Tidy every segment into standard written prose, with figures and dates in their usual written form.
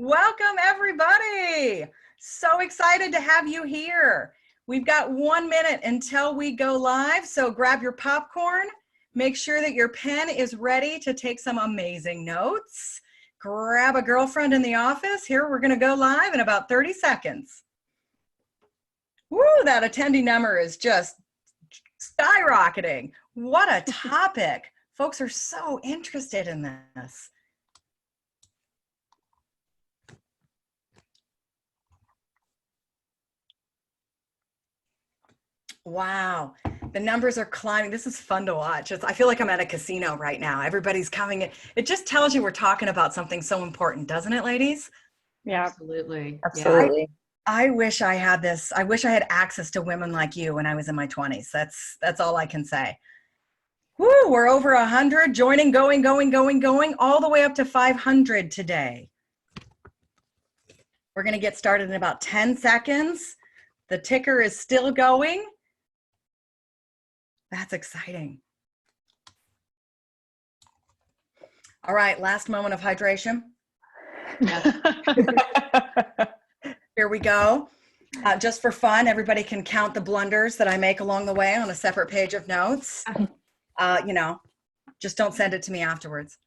Welcome, everybody. So excited to have you here. We've got 1 minute until we go live, so grab your popcorn. Make sure that your pen is ready to take some amazing notes. Grab a girlfriend in the office. Here, we're going to go live in about 30 seconds. Woo, that attendee number is just skyrocketing. What a topic. Folks are so interested in this. Wow, the numbers are climbing. This is fun to watch. I feel like I'm at a casino right now. Everybody's coming in. It just tells you we're talking about something so important, doesn't it, ladies? Yeah, absolutely. Absolutely. I wish I had this. I wish I had access to women like you when I was in my 20s. That's all I can say. Woo, we're over 100, joining, going, all the way up to 500 today. We're going to get started in about 10 seconds. The ticker is still going. That's exciting. All right, last moment of hydration. Here we go. Just for fun, everybody can count the blunders that I make along the way on a separate page of notes. Just don't send it to me afterwards.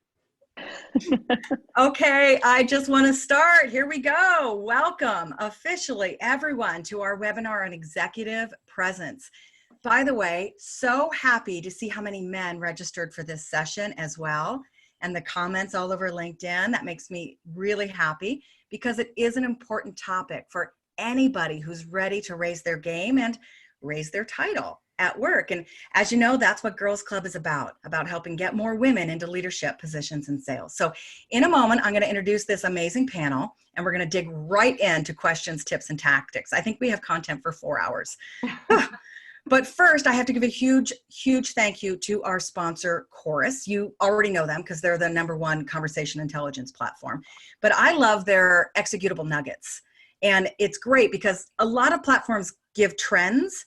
Okay, I just want to start. Here we go. Welcome officially everyone to our webinar on executive presence. By the way, so happy to see how many men registered for this session as well, and the comments all over LinkedIn. That makes me really happy because it is an important topic for anybody who's ready to raise their game and raise their title at work. And as you know, that's what Girls Club is about helping get more women into leadership positions in sales. So in a moment, I'm going to introduce this amazing panel, and we're going to dig right into questions, tips, and tactics. I think we have content for 4 hours. But first, I have to give a huge, huge thank you to our sponsor, Chorus. You already know them because they're the #1 conversation intelligence platform. But I love their executable nuggets. And it's great because a lot of platforms give trends,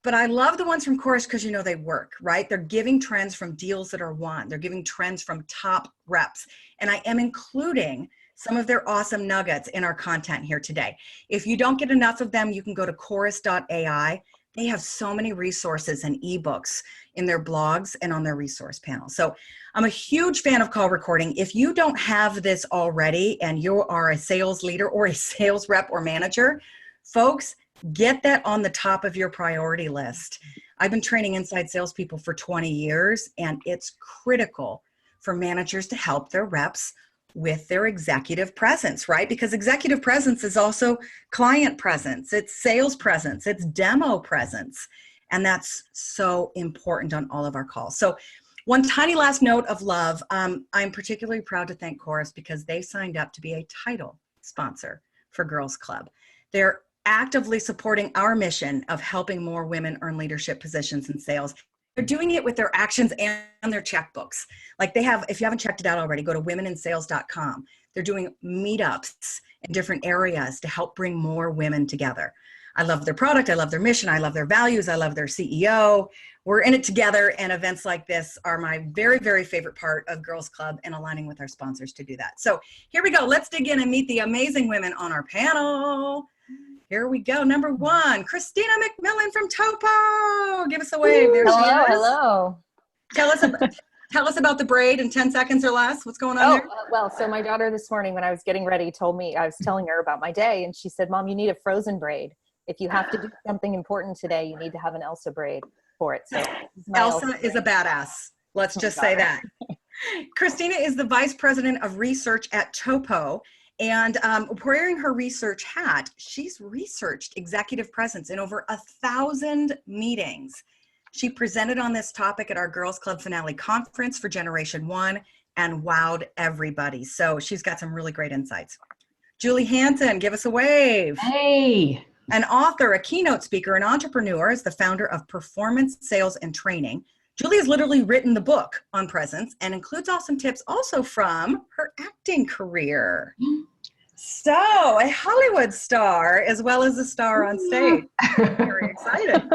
but I love the ones from Chorus because you know they work, right? They're giving trends from deals that are won. They're giving trends from top reps. And I am including some of their awesome nuggets in our content here today. If you don't get enough of them, you can go to chorus.ai. They have so many resources and ebooks in their blogs and on their resource panel. So I'm a huge fan of call recording. If you don't have this already and you are a sales leader or a sales rep or manager, folks, get that on the top of your priority list. I've been training inside salespeople for 20 years, and it's critical for managers to help their reps with their executive presence, right? Because executive presence is also client presence, it's sales presence, it's demo presence. And that's so important on all of our calls. So one tiny last note of love, I'm particularly proud to thank Chorus because they signed up to be a title sponsor for Girls Club. They're actively supporting our mission of helping more women earn leadership positions in sales. They're doing it with their actions and their checkbooks. Like they have, if you haven't checked it out already, go to womeninsales.com. They're doing meetups in different areas to help bring more women together. I love their product. I love their mission. I love their values. I love their CEO. We're in it together, and events like this are my very, very favorite part of Girls Club and aligning with our sponsors to do that. So here we go. Let's dig in and meet the amazing women on our panel. Here we go. Number 1, Christina McMillan from Topo. Give us a wave. There she is. Hello. Tell us about the braid in 10 seconds or less. What's going on there? Well, so my daughter this morning when I was getting ready told me, I was telling her about my day, and she said, Mom, you need a frozen braid. If you have to do something important today, you need to have an Elsa braid for it. So Elsa is a badass. Let's just say that. Christina is the Vice President of Research at Topo. And wearing her research hat, she's researched executive presence in over 1,000 meetings. She presented on this topic at our Girls Club finale conference for Generation 1 and wowed everybody. So she's got some really great insights. Julie Hansen, give us a wave. Hey. An author, a keynote speaker, an entrepreneur, is the founder of Performance Sales and Training. Julie has literally written the book on presence and includes awesome tips also from her acting career. So, a Hollywood star as well as a star on stage. Very excited.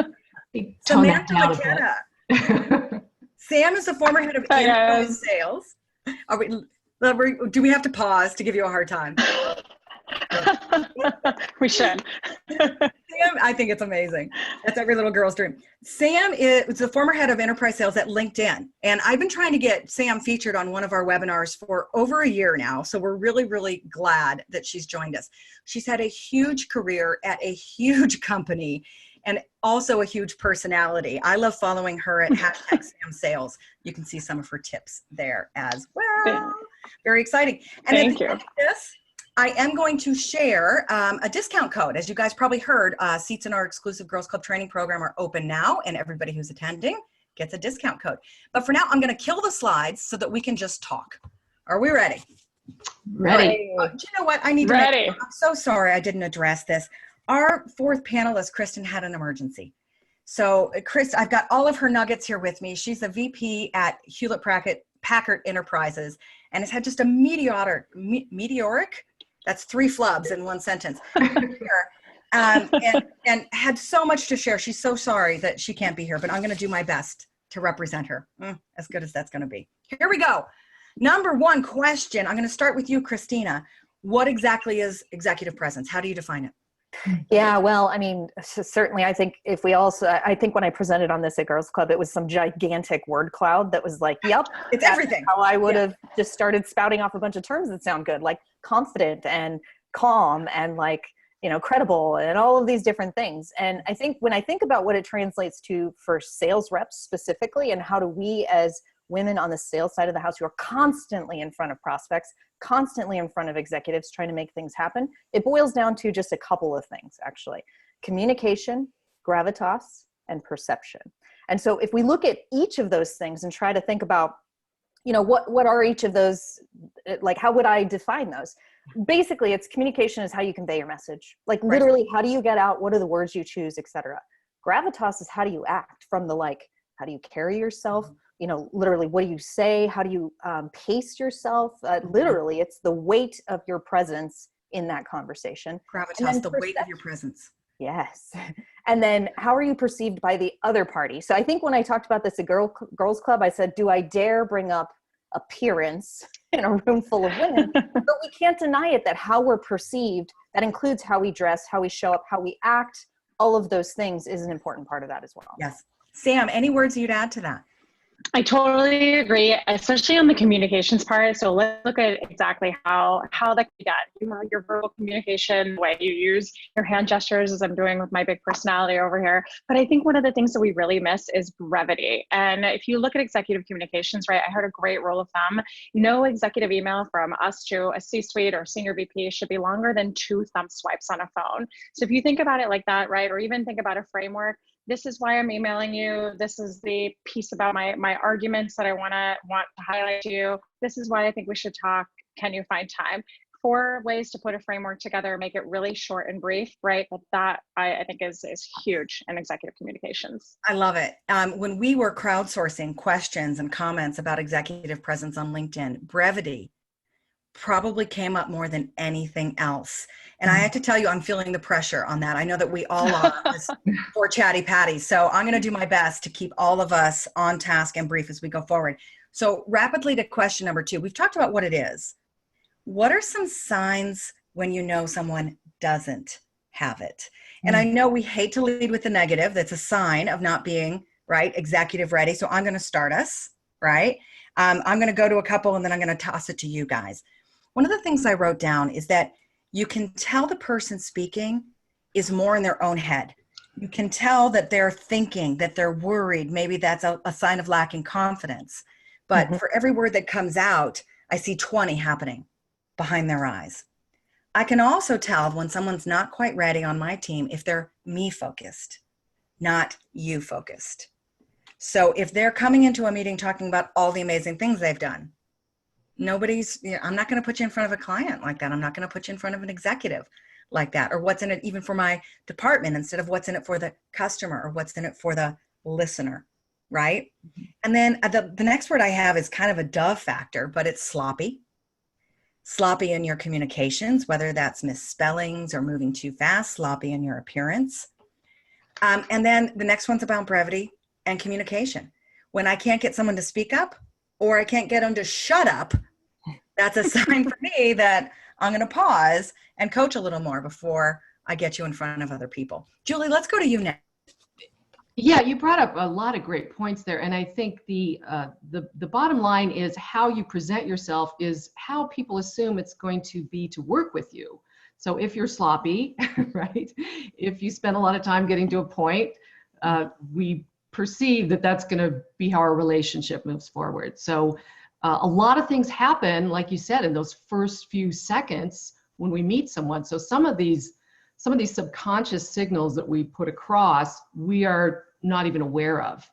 Samantha McKenna. Sam is the former head of enterprise sales. Do we have to pause to give you a hard time? We should. Sam, I think it's amazing. That's every little girl's dream. Sam is the former head of enterprise sales at LinkedIn. And I've been trying to get Sam featured on one of our webinars for over a year now. So we're really, really glad that she's joined us. She's had a huge career at a huge company and also a huge personality. I love following her at #SamSales. You can see some of her tips there as well. Very exciting. And Thank you. I am going to share a discount code. As you guys probably heard, seats in our exclusive Girls Club training program are open now, and everybody who's attending gets a discount code. But for now, I'm going to kill the slides so that we can just talk. Are we ready? Ready. Do you know what? I need to I'm so sorry I didn't address this. Our fourth panelist, Kristen, had an emergency. So Chris, I've got all of her nuggets here with me. She's the VP at Hewlett-Packard Enterprises and has had just a meteoric, that's 3 flubs in one sentence, and had so much to share. She's so sorry that she can't be here, but I'm going to do my best to represent her, as good as that's going to be. Here we go. Number 1 question. I'm going to start with you, Christina. What exactly is executive presence? How do you define it? Yeah, well, I mean, certainly I think I think when I presented on this at Girls Club, it was some gigantic word cloud that was like, yep, it's everything. How I would have just started spouting off a bunch of terms that sound good, like confident and calm and like, credible and all of these different things. And I think when I think about what it translates to for sales reps specifically, and how do we as women on the sales side of the house who are constantly in front of prospects, constantly in front of executives trying to make things happen, it boils down to just a couple of things, actually. Communication, gravitas, and perception. And so if we look at each of those things and try to think about, what are each of those, like, how would I define those? Basically, it's communication is how you convey your message. Like, literally, how do you get out? What are the words you choose, etc. Gravitas is how do you act, from the, like, how do you carry yourself? Literally, what do you say? How do you pace yourself? Literally, it's the weight of your presence in that conversation. Gravitas, the weight of your presence. Yes. And then how are you perceived by the other party? So I think when I talked about this at Girls Club, I said, do I dare bring up appearance in a room full of women? But we can't deny it that how we're perceived, that includes how we dress, how we show up, how we act, all of those things is an important part of that as well. Yes. Sam, any words you'd add to that? I totally agree, especially on the communications part. So let's look at exactly how that can be done. Your verbal communication, the way you use your hand gestures, as I'm doing with my big personality over here. But I think one of the things that we really miss is brevity. And if you look at executive communications, right, I heard a great rule of thumb. No executive email from us to a C-suite or senior VP should be longer than 2 thumb swipes on a phone. So if you think about it like that, right, or even think about a framework, this is why I'm emailing you. This is the piece about my arguments that I want to highlight to you. This is why I think we should talk. Can you find time? 4 ways to put a framework together, make it really short and brief, right? But that I think is huge in executive communications. I love it. When we were crowdsourcing questions and comments about executive presence on LinkedIn, brevity probably came up more than anything else. And I have to tell you, I'm feeling the pressure on that. I know that we all are for chatty patties. So I'm going to do my best to keep all of us on task and brief as we go forward. So rapidly to question number 2, we've talked about what it is. What are some signs when you know someone doesn't have it? And I know we hate to lead with the negative. That's a sign of not being, right, executive ready. So I'm going to start us, right? I'm going to go to a couple and then I'm going to toss it to you guys. One of the things I wrote down is that you can tell the person speaking is more in their own head. You can tell that they're thinking, that they're worried. Maybe that's a sign of lacking confidence. But for every word that comes out, I see 20 happening behind their eyes. I can also tell when someone's not quite ready on my team if they're me focused, not you focused. So if they're coming into a meeting talking about all the amazing things they've done, I'm not going to put you in front of a client like that. I'm not going to put you in front of an executive like that, or what's in it even for my department instead of what's in it for the customer or what's in it for the listener, right? And then the next word I have is kind of a dove factor, but it's sloppy. Sloppy in your communications, whether that's misspellings or moving too fast, sloppy in your appearance. And then the next one's about brevity and communication. When I can't get someone to speak up or I can't get them to shut up, That's a sign for me that I'm going to pause and coach a little more before I get you in front of other people. Julie, let's go to you next. Yeah, you brought up a lot of great points there, and I think the bottom line is how you present yourself is how people assume it's going to be to work with you. So if you're sloppy, right? If you spend a lot of time getting to a point, we perceive that that's going to be how our relationship moves forward. So a lot of things happen, like you said, in those first few seconds when we meet someone. So some of these subconscious signals that we put across, we are not even aware of.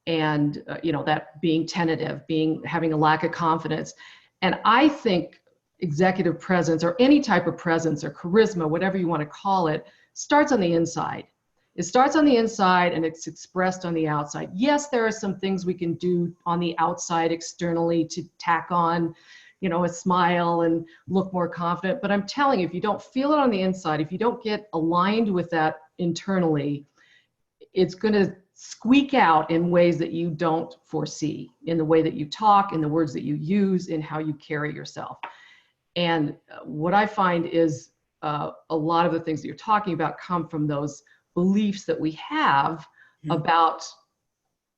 And, that being tentative, having a lack of confidence. And I think executive presence or any type of presence or charisma, whatever you want to call it, starts on the inside. It starts on the inside and it's expressed on the outside. Yes, there are some things we can do on the outside externally to tack on a smile and look more confident. But I'm telling you, if you don't feel it on the inside, if you don't get aligned with that internally, it's going to squeak out in ways that you don't foresee, in the way that you talk, in the words that you use, in how you carry yourself. And what I find is a lot of the things that you're talking about come from those beliefs that we have about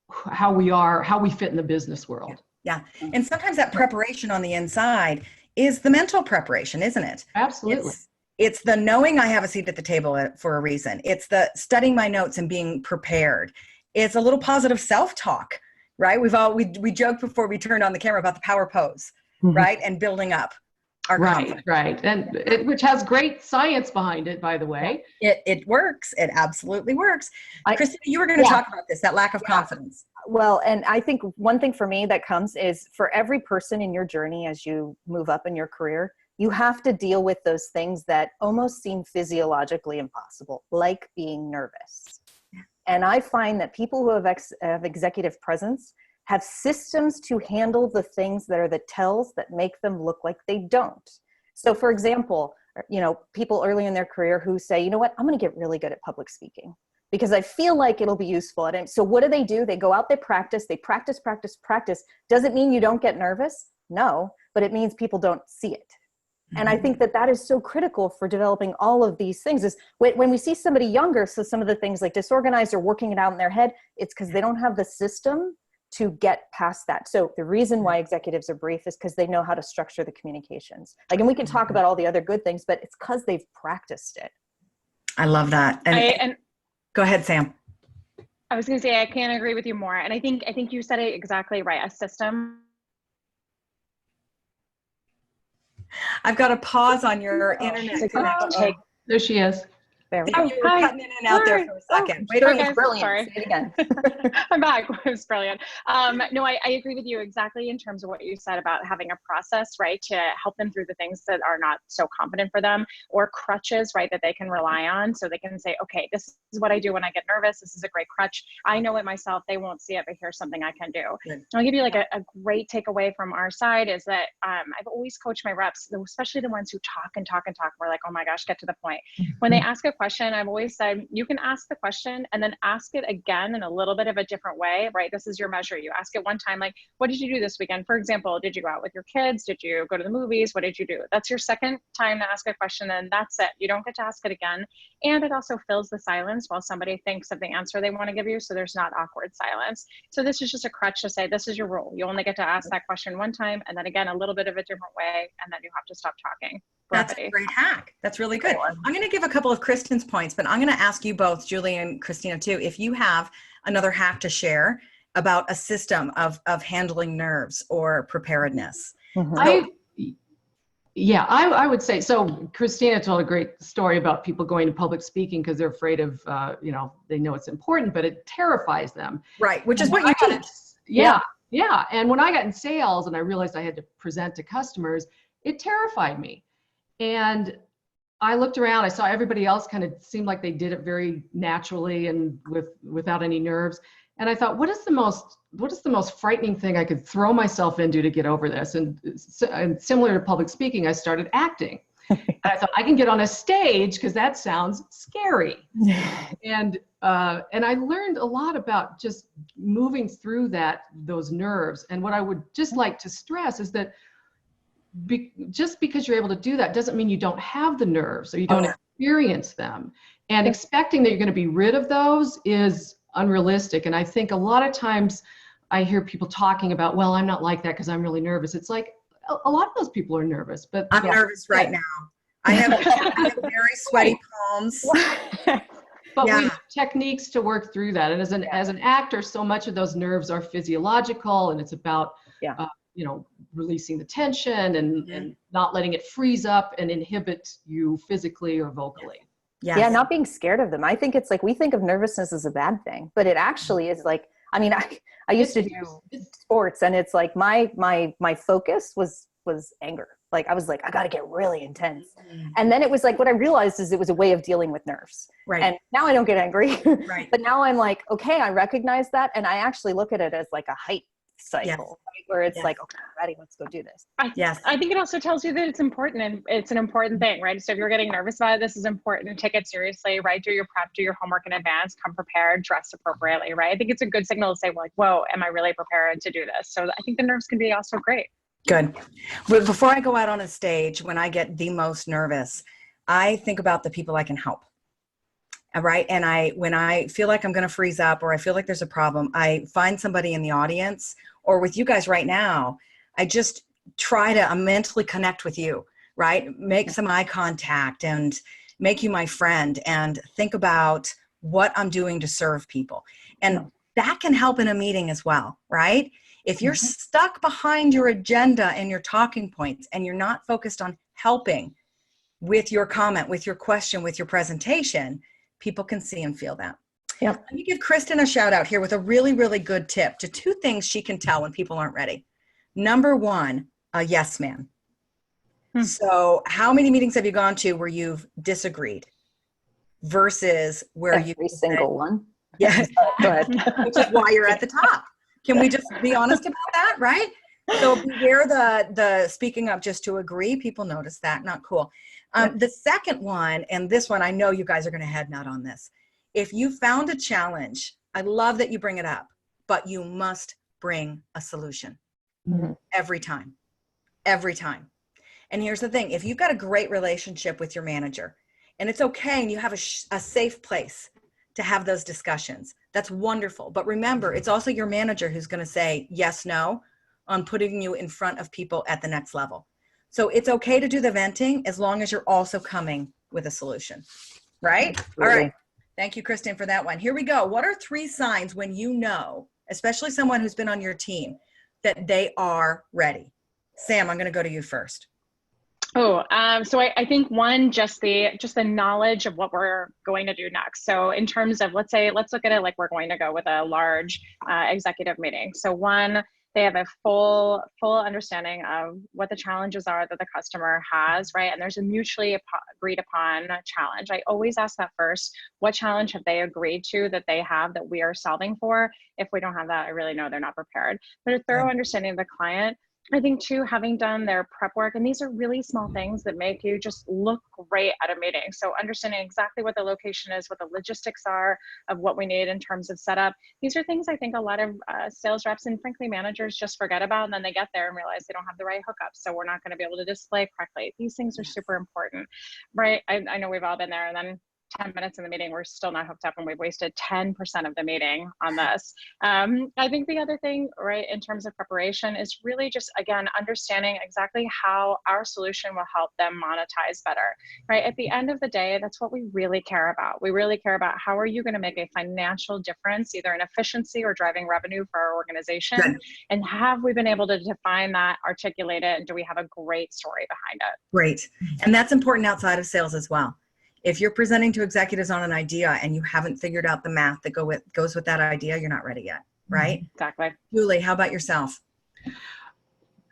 how we fit in the business world. Yeah. And sometimes that preparation on the inside is the mental preparation, isn't it? Absolutely. It's the knowing I have a seat at the table for a reason. It's the studying my notes and being prepared. It's a little positive self-talk, right? We joked before we turned on the camera about the power pose, right? And building up our confidence. Right. And which has great science behind it, by the way. It works. It absolutely works. Christina, you were going to talk about this, that lack of confidence. Well, and I think one thing for me that comes is for every person in your journey as you move up in your career, you have to deal with those things that almost seem physiologically impossible, like being nervous. And I find that people who have executive presence have systems to handle the things that are the tells that make them look like they don't. So for example, people early in their career who say, you know what, I'm going to get really good at public speaking because I feel like it'll be useful. And so what do? They go out, they practice. Does it mean you don't get nervous? No, but it means people don't see it. And I think that is so critical for developing all of these things is when we see somebody younger, so some of the things like disorganized or working it out in their head, it's because they don't have the system to get past that. So the reason why executives are brief is because they know how to structure the communications. And we can talk about all the other good things, but it's because they've practiced it. I love that. And go ahead, Sam. I was going to say, I can't agree with you more. And I think you said it exactly right. A system. I've got a pause on your internet connection. There she is. There we go. You were cutting in and out there for a second. Wait, it was brilliant. Sorry. Say it again. I'm back. It was brilliant. No, I agree with you exactly in terms of what you said about having a process, right, to help them through the things that are not so confident for them, or crutches, right, that they can rely on. So they can say, okay, this is what I do when I get nervous. This is a great crutch. I know it myself. They won't see it, but here's something I can do. Good. I'll give you like a great takeaway from our side is that I've always coached my reps, especially the ones who talk and talk and talk. We're like, oh my gosh, get to the point. When they ask a question, I've always said, you can ask the question and then ask it again in a little bit of a different way, right? This is your measure. You ask it one time, like, what did you do this weekend? For example, did you go out with your kids? Did you go to the movies? What did you do? That's your second time to ask a question, and that's it. You don't get to ask it again. And it also fills the silence while somebody thinks of the answer they want to give you, so there's not awkward silence. So this is just a crutch to say, this is your rule. You only get to ask that question one time, and then again, a little bit of a different way, and then you have to stop talking. That's a great hack. That's really good. I'm going to give a couple of Kristen's points, but I'm going to ask you both, Julie and Christina too, if you have another hack to share about a system of handling nerves or preparedness. I would say, so Christina told a great story about people going to public speaking because they're afraid of, they know it's important, but it terrifies them. Right, which is what you teach. Yeah. And when I got in sales and I realized I had to present to customers, it terrified me. And I looked around, I saw everybody else kind of seemed like they did it very naturally and without any nerves. And I thought, what is the most frightening thing I could throw myself into to get over this? And similar to public speaking, I started acting. And I thought, I can get on a stage because that sounds scary. And I learned a lot about just moving through those nerves. And what I would just like to stress is that just because you're able to do that doesn't mean you don't have the nerves or you don't experience them. And expecting that you're going to be rid of those is unrealistic. And I think a lot of times I hear people talking about, well, I'm not like that because I'm really nervous. It's like a lot of those people are nervous, but I'm nervous right now. I have very sweaty palms. But we have techniques to work through that. And as an actor, so much of those nerves are physiological, and it's about you know, releasing the tension and not letting it freeze up and inhibit you physically or vocally. Yes. Yeah, not being scared of them. I think it's like, we think of nervousness as a bad thing, but it actually is like, I mean, I used to do sports, and it's like my focus was anger. Like I was like, I got to get really intense. And then it was like, what I realized is it was a way of dealing with nerves. Right. And now I don't get angry, Right. but now I'm like, okay, I recognize that. And I actually look at it as like a height cycle, right? Where it's like, okay, I'm ready, let's go do this. I think it also tells you that it's important, and it's an important thing, right? So if you're getting nervous about it, this is important. Take it seriously, right? Do your prep, do your homework in advance, come prepared, dress appropriately, right? I think it's a good signal to say, like, whoa, am I really prepared to do this? So I think the nerves can be also great. Good. But before I go out on a stage, when I get the most nervous, I think about the people I can help. All right. And when I feel like I'm going to freeze up, or I feel like there's a problem, I find somebody in the audience, or with you guys right now. I just try to mentally connect with you, right? Make some eye contact and make you my friend, and think about what I'm doing to serve people. And that can help in a meeting as well, right? If you're stuck behind your agenda and your talking points, and you're not focused on helping with your comment, with your question, with your presentation, people can see and feel that. Yeah. Let me give Kristen a shout out here with a really, really good tip to 2 things she can tell when people aren't ready. Number 1, a yes man. So how many meetings have you gone to where you've disagreed versus where every single one? Yes. Go ahead. Which is why you're at the top. Can we just be honest about that, right? So beware the speaking up just to agree. People notice that. Not cool. The second one, and this one, I know you guys are going to head nod on this. If you found a challenge, I love that you bring it up, but you must bring a solution every time. Every time. And here's the thing. If you've got a great relationship with your manager, and it's okay, and you have a safe place to have those discussions, that's wonderful. But remember, it's also your manager who's going to say yes, no, on putting you in front of people at the next level. So it's okay to do the venting as long as you're also coming with a solution, right? Absolutely. All right. Thank you, Kristen, for that one. Here we go. What are 3 signs when you know, especially someone who's been on your team, that they are ready? Sam, I'm going to go to you first. So I think one, just the knowledge of what we're going to do next. So in terms of, let's look at it like we're going to go with a large executive meeting. So one, they have a full understanding of what the challenges are that the customer has, right? And there's a mutually agreed upon challenge. I always ask that first. What challenge have they agreed to that they have that we are solving for? If we don't have that, I really know they're not prepared. But a thorough understanding of the client. I think too, having done their prep work, and these are really small things that make you just look great at a meeting. So understanding exactly what the location is, what the logistics are of what we need in terms of setup. These are things I think a lot of sales reps and frankly managers just forget about, and then they get there and realize they don't have the right hookups. So we're not going to be able to display correctly. These things are super important, right? I know we've all been there, and then 10 minutes in the meeting, we're still not hooked up, and we've wasted 10% of the meeting on this. I think the other thing, right, in terms of preparation is really just, again, understanding exactly how our solution will help them monetize better, right? At the end of the day, that's what we really care about. We really care about how are you going to make a financial difference, either in efficiency or driving revenue for our organization? Good. And have we been able to define that, articulate it, and do we have a great story behind it? Great. And that's important outside of sales as well. If you're presenting to executives on an idea and you haven't figured out the math that goes with that idea, you're not ready yet, right? Exactly. Julie, how about yourself?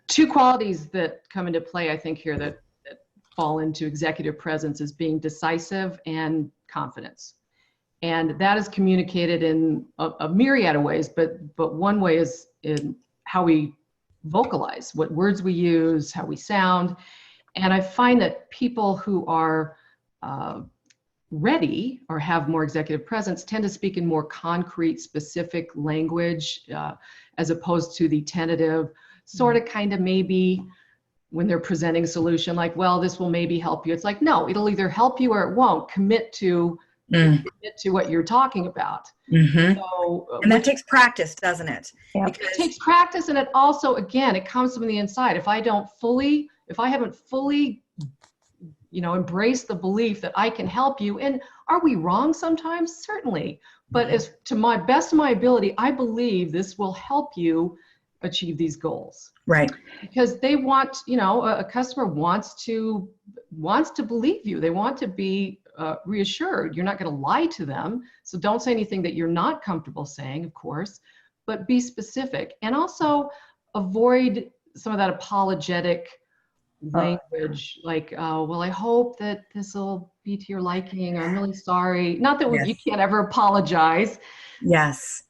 2 qualities that come into play, I think, here that fall into executive presence is being decisive and confidence. And that is communicated in a myriad of ways, but one way is in how we vocalize, what words we use, how we sound. And I find that people who are ready or have more executive presence tend to speak in more concrete, specific language as opposed to the tentative, sort of, kind of, maybe when they're presenting a solution, like, well, this will maybe help you. It's like, no, it'll either help you or it won't. Commit to what you're talking about. Mm-hmm. So, And that takes practice, doesn't it? Yeah. Because it takes practice, and it also, again, it comes from the inside. If I haven't fully, embraced the belief that I can help you, and are we wrong sometimes? Certainly. But as to my best of my ability, I believe this will help you achieve these goals. right. Because they want, a customer wants to believe you. They want to be reassured. You're not going to lie to them. So don't say anything that you're not comfortable saying, of course, but be specific. And also avoid some of that apologetic language, like, well, I hope that this will be to your liking. I'm really sorry. Not that you can't ever apologize. Yes.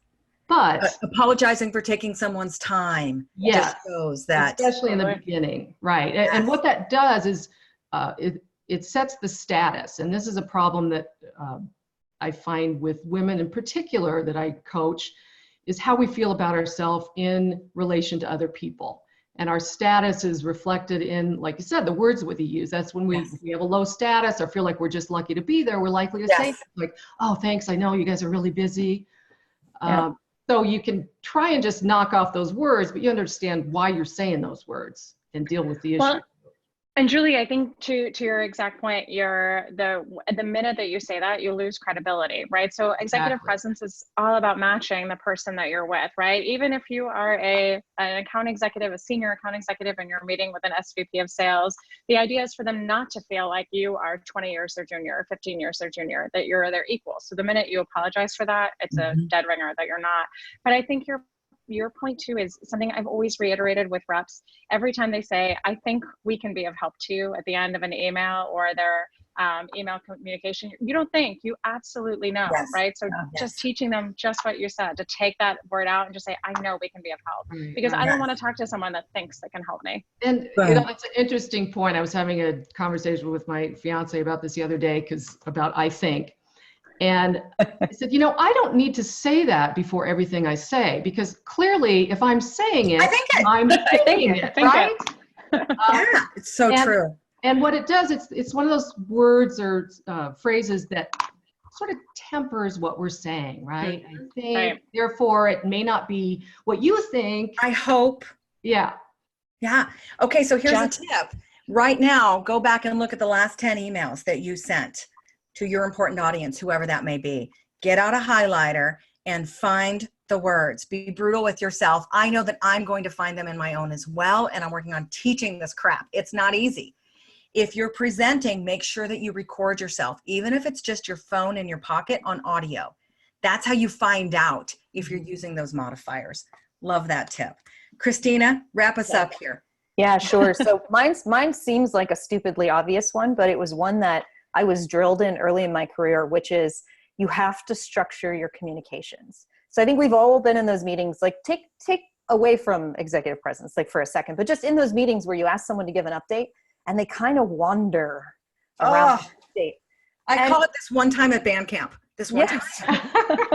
But apologizing for taking someone's time just shows that. Especially in the beginning, right? Yes. And what that does is it sets the status. And this is a problem that I find with women in particular that I coach, is how we feel about ourselves in relation to other people. And our status is reflected in, like you said, the words that we use. That's when we have a low status or feel like we're just lucky to be there. We're likely to say things like, oh, thanks, I know you guys are really busy. So you can try and just knock off those words, but you understand why you're saying those words and deal with the issue. Well, and Julie, I think to your exact point, the minute that you say that, you lose credibility, right? So executive presence is all about matching the person that you're with, right? Even if you are an account executive, a senior account executive, and you're meeting with an SVP of sales, the idea is for them not to feel like you are 20 years their junior or 15 years their junior, that you're their equal. So the minute you apologize for that, it's a dead ringer that you're not. But I think your point too is something I've always reiterated with reps. Every time they say, I think we can be of help to you at the end of an email or their email communication, you don't think, you absolutely know, right? So just teaching them just what you said, to take that word out and just say, I know we can be of help, because I don't want to talk to someone that thinks they can help me. And it's an interesting point. I was having a conversation with my fiance about this the other day, about I think. And I said, I don't need to say that before everything I say, because clearly if I'm saying it, I'm thinking it, right? Yeah, it's so true. And what it does, it's one of those words or phrases that sort of tempers what we're saying, right? I think, therefore it may not be what you think. I hope. Yeah. Yeah. Okay, so here's a tip. Right now, go back and look at the last 10 emails that you sent to your important audience, whoever that may be. Get out a highlighter and find the words. Be brutal with yourself. I know that I'm going to find them in my own as well, and I'm working on teaching this crap. It's not easy. If you're presenting, make sure that you record yourself, even if it's just your phone in your pocket on audio. That's how you find out if you're using those modifiers. Love that tip. Christina, wrap us up here. Yeah, sure. So mine seems like a stupidly obvious one, but it was one that I was drilled in early in my career, which is you have to structure your communications. So I think we've all been in those meetings, like take away from executive presence, like for a second, but just in those meetings where you ask someone to give an update and they kind of wander around the update. I call it this one time at band camp. This one time.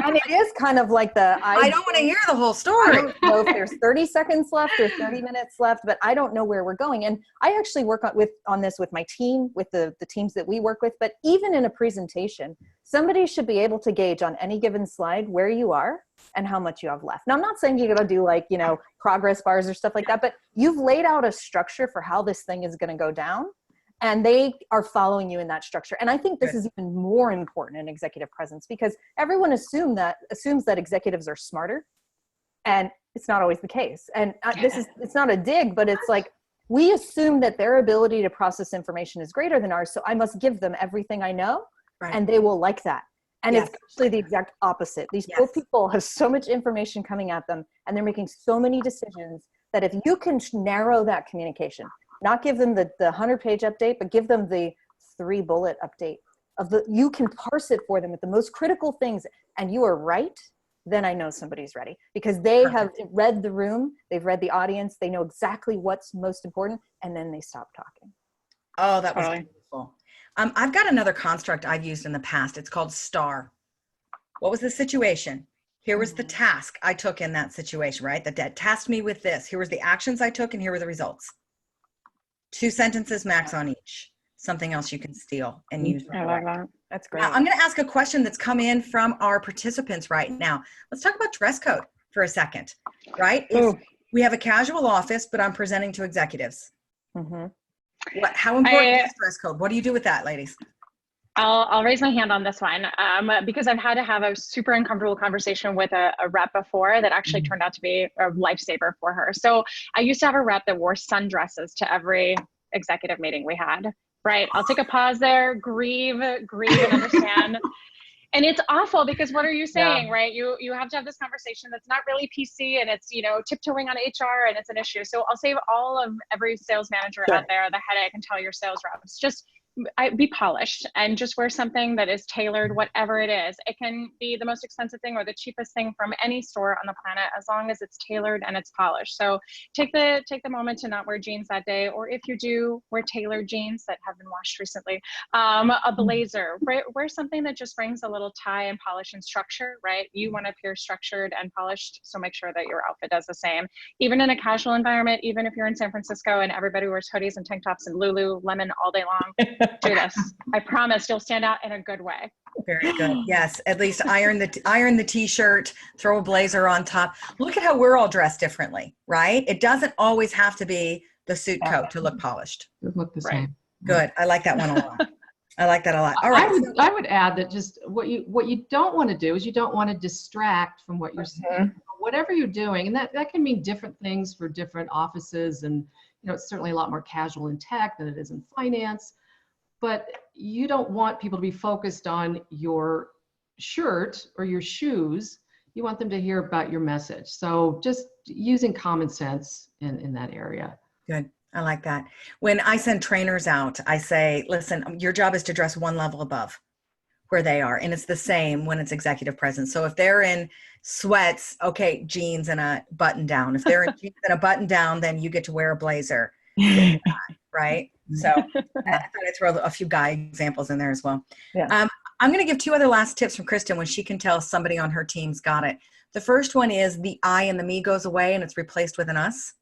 And it is kind of like I don't want to hear the whole story. I don't know if there's 30 seconds left or 30 minutes left, but I don't know where we're going. And I actually work on this with my team, with the teams that we work with. But even in a presentation, somebody should be able to gauge on any given slide where you are and how much you have left. Now, I'm not saying you got to do progress bars or stuff like that, but you've laid out a structure for how this thing is going to go down. And they are following you in that structure. And I think this is even more important in executive presence, because everyone assumes that executives are smarter, and it's not always the case. And it's not a dig, but it's like, we assume that their ability to process information is greater than ours. So I must give them everything I know, and they will like that. And it's actually the exact opposite. These poor people have so much information coming at them, and they're making so many decisions that if you can narrow that communication, not give them the 100-page update, but give them the 3-bullet update you can parse it for them with the most critical things, and you are right, then I know somebody's ready, because they have read the room, they've read the audience, they know exactly what's most important, and then they stop talking. Oh, that was beautiful. I've got another construct I've used in the past. It's called STAR. What was the situation? Here was the task I took in that situation, right? The dad tasked me with this. Here was the actions I took, and here were the results. 2 sentences max on each. Something else you can steal and use. I love that. That's great. Now, I'm going to ask a question that's come in from our participants right now. Let's talk about dress code for a second, right? We have a casual office, but I'm presenting to executives. How important is dress code? What do you do with that, ladies? I'll raise my hand on this one because I've had to have a super uncomfortable conversation with a rep before that actually turned out to be a lifesaver for her. So I used to have a rep that wore sundresses to every executive meeting we had, right? I'll take a pause there, grieve and understand. And it's awful because what are you saying, right? You have to have this conversation that's not really PC and it's, tiptoeing on HR and it's an issue. So I'll save every sales manager out there the headache and tell your sales reps, just be polished and just wear something that is tailored, whatever it is. It can be the most expensive thing or the cheapest thing from any store on the planet, as long as it's tailored and it's polished. So take the moment to not wear jeans that day, or if you do, wear tailored jeans that have been washed recently. A blazer, wear something that just brings a little tie and polish and structure, right? You want to appear structured and polished, so make sure that your outfit does the same. Even in a casual environment, even if you're in San Francisco and everybody wears hoodies and tank tops and Lululemon all day long, do this. I promise you'll stand out in a good way. Very good. Yes, at least iron the t-shirt, throw a blazer on top. Look at how we're all dressed differently, right? It doesn't always have to be the suit coat to look polished. It look the same. Good. I like that one a lot. I like that a lot. All right. I would add that just what you don't want to do is you don't want to distract from what you're saying. Whatever you're doing, and that can mean different things for different offices, and it's certainly a lot more casual in tech than it is in finance. But you don't want people to be focused on your shirt or your shoes. You want them to hear about your message. So just using common sense in that area. Good. I like that. When I send trainers out, I say, listen, your job is to dress one level above where they are. And it's the same when it's executive presence. So if they're in sweats, okay, jeans and a button down. If they're in jeans and a button down, then you get to wear a blazer, right? So I thought I'd throw a few guy examples in there as well. Yeah. I'm going to give 2 other last tips from Kristen when she can tell somebody on her team's got it. The first one is the I and the me goes away and it's replaced with an us.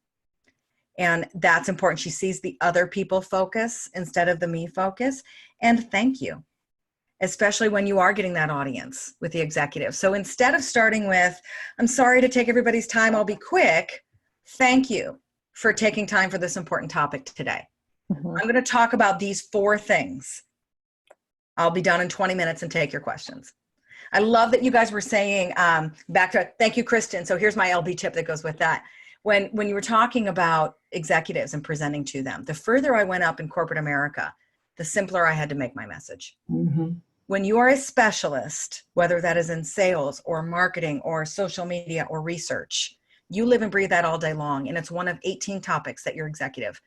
And that's important. She sees the other people focus instead of the me focus. And thank you, especially when you are getting that audience with the executive. So instead of starting with, I'm sorry to take everybody's time, I'll be quick. Thank you for taking time for this important topic today. I'm going to talk about these 4 things. I'll be done in 20 minutes and take your questions. I love that you guys were saying, thank you, Kristen. So here's my LB tip that goes with that. When you were talking about executives and presenting to them, the further I went up in corporate America, the simpler I had to make my message. When you are a specialist, whether that is in sales or marketing or social media or research, you live and breathe that all day long. And it's one of 18 topics that your executive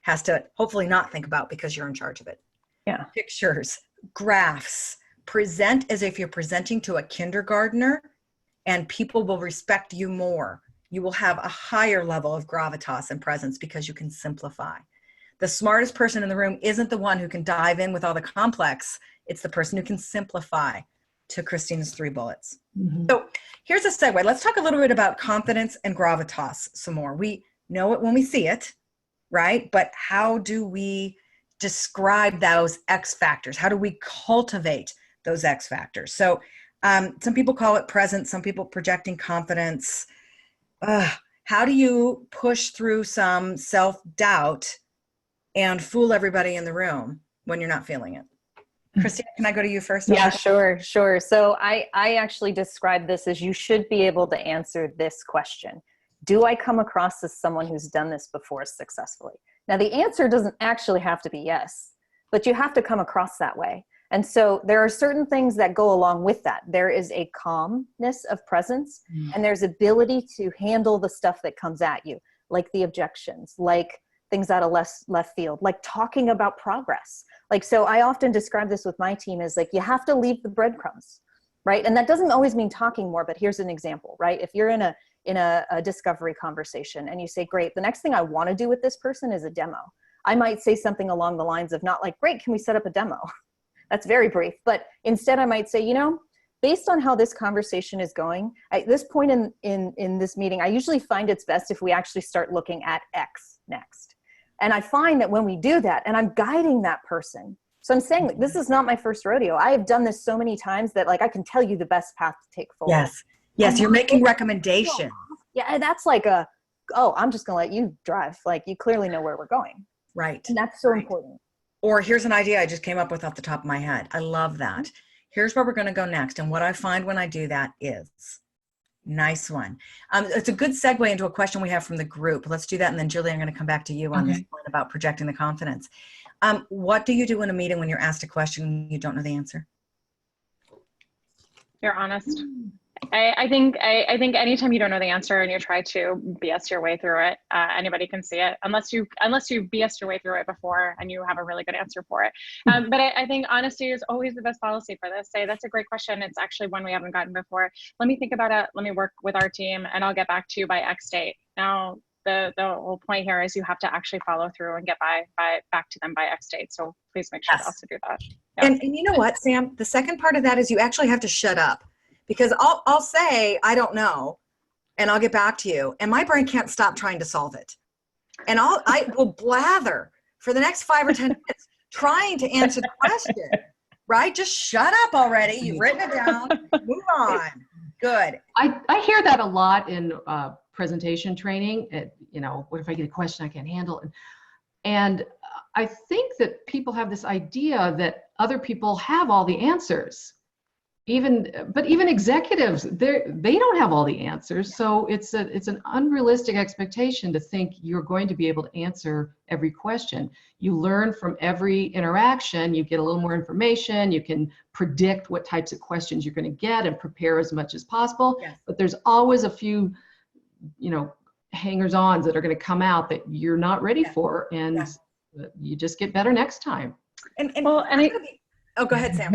has to hopefully not think about because you're in charge of it. Yeah. Pictures, graphs, present as if you're presenting to a kindergartner, and people will respect you more. You will have a higher level of gravitas and presence because you can simplify. The smartest person in the room isn't the one who can dive in with all the complex. It's the person who can simplify, to Christina's 3 bullets. So here's a segue. Let's talk a little bit about confidence and gravitas some more. We know it when we see it, right? But how do we describe those X factors? How do we cultivate those X factors? So some people call it presence, some people projecting confidence. How do you push through some self-doubt and fool everybody in the room when you're not feeling it? Christina, can I go to you first? Yeah, sure. So I actually describe this as you should be able to answer this question. Do I come across as someone who's done this before successfully? Now, the answer doesn't actually have to be yes, but you have to come across that way. And so there are certain things that go along with that. There is a calmness of presence, and there's ability to handle the stuff that comes at you, like the objections, like things out of left field, like talking about progress. Like, so I often describe this with my team as like, you have to leave the breadcrumbs, right? And that doesn't always mean talking more, but here's an example, right? If you're in a discovery conversation and you say, great, the next thing I want to do with this person is a demo. I might say something along the lines of not like, great, can we set up a demo? That's very brief. But instead I might say, based on how this conversation is going, at this point in this meeting, I usually find it's best if we actually start looking at X next. And I find that when we do that, and I'm guiding that person, so I'm saying like, this is not my first rodeo. I have done this so many times that like I can tell you the best path to take forward. Yes. Yes. You're making recommendations. Yeah. And that's like I'm just going to let you drive. Like you clearly know where we're going. Right. And that's so important. Or here's an idea I just came up with off the top of my head. I love that. Here's where we're going to go next. And what I find when I do that is, nice one. It's a good segue into a question we have from the group. Let's do that. And then Julie, I'm going to come back to you on this point about projecting the confidence. What do you do in a meeting when you're asked a question and you don't know the answer? You're honest. I think anytime you don't know the answer and you try to BS your way through it, anybody can see it, unless you BS your way through it before and you have a really good answer for it. But I think honesty is always the best policy for this. Say, that's a great question. It's actually one we haven't gotten before. Let me think about it. Let me work with our team and I'll get back to you by X date. Now, the whole point here is you have to actually follow through and get back to them by X date. So please make sure to also do that. Yeah. And you know what, Sam? The second part of that is you actually have to shut up. Because I'll say, I don't know, and I'll get back to you. And my brain can't stop trying to solve it. And I will blather for the next 5 or 10 minutes trying to answer the question, right? Just shut up already. You've written it down. Move on. Good. I hear that a lot in presentation training. What if I get a question I can't handle? And I think that people have this idea that other people have all the answers. But even executives, they don't have all the answers. So it's an unrealistic expectation to think you're going to be able to answer every question. You learn from every interaction, you get a little more information, you can predict what types of questions you're going to get and prepare as much as possible. Yes. But there's always a few, hangers-ons that are going to come out that you're not ready for, and you just get better next time. Go ahead, Sam.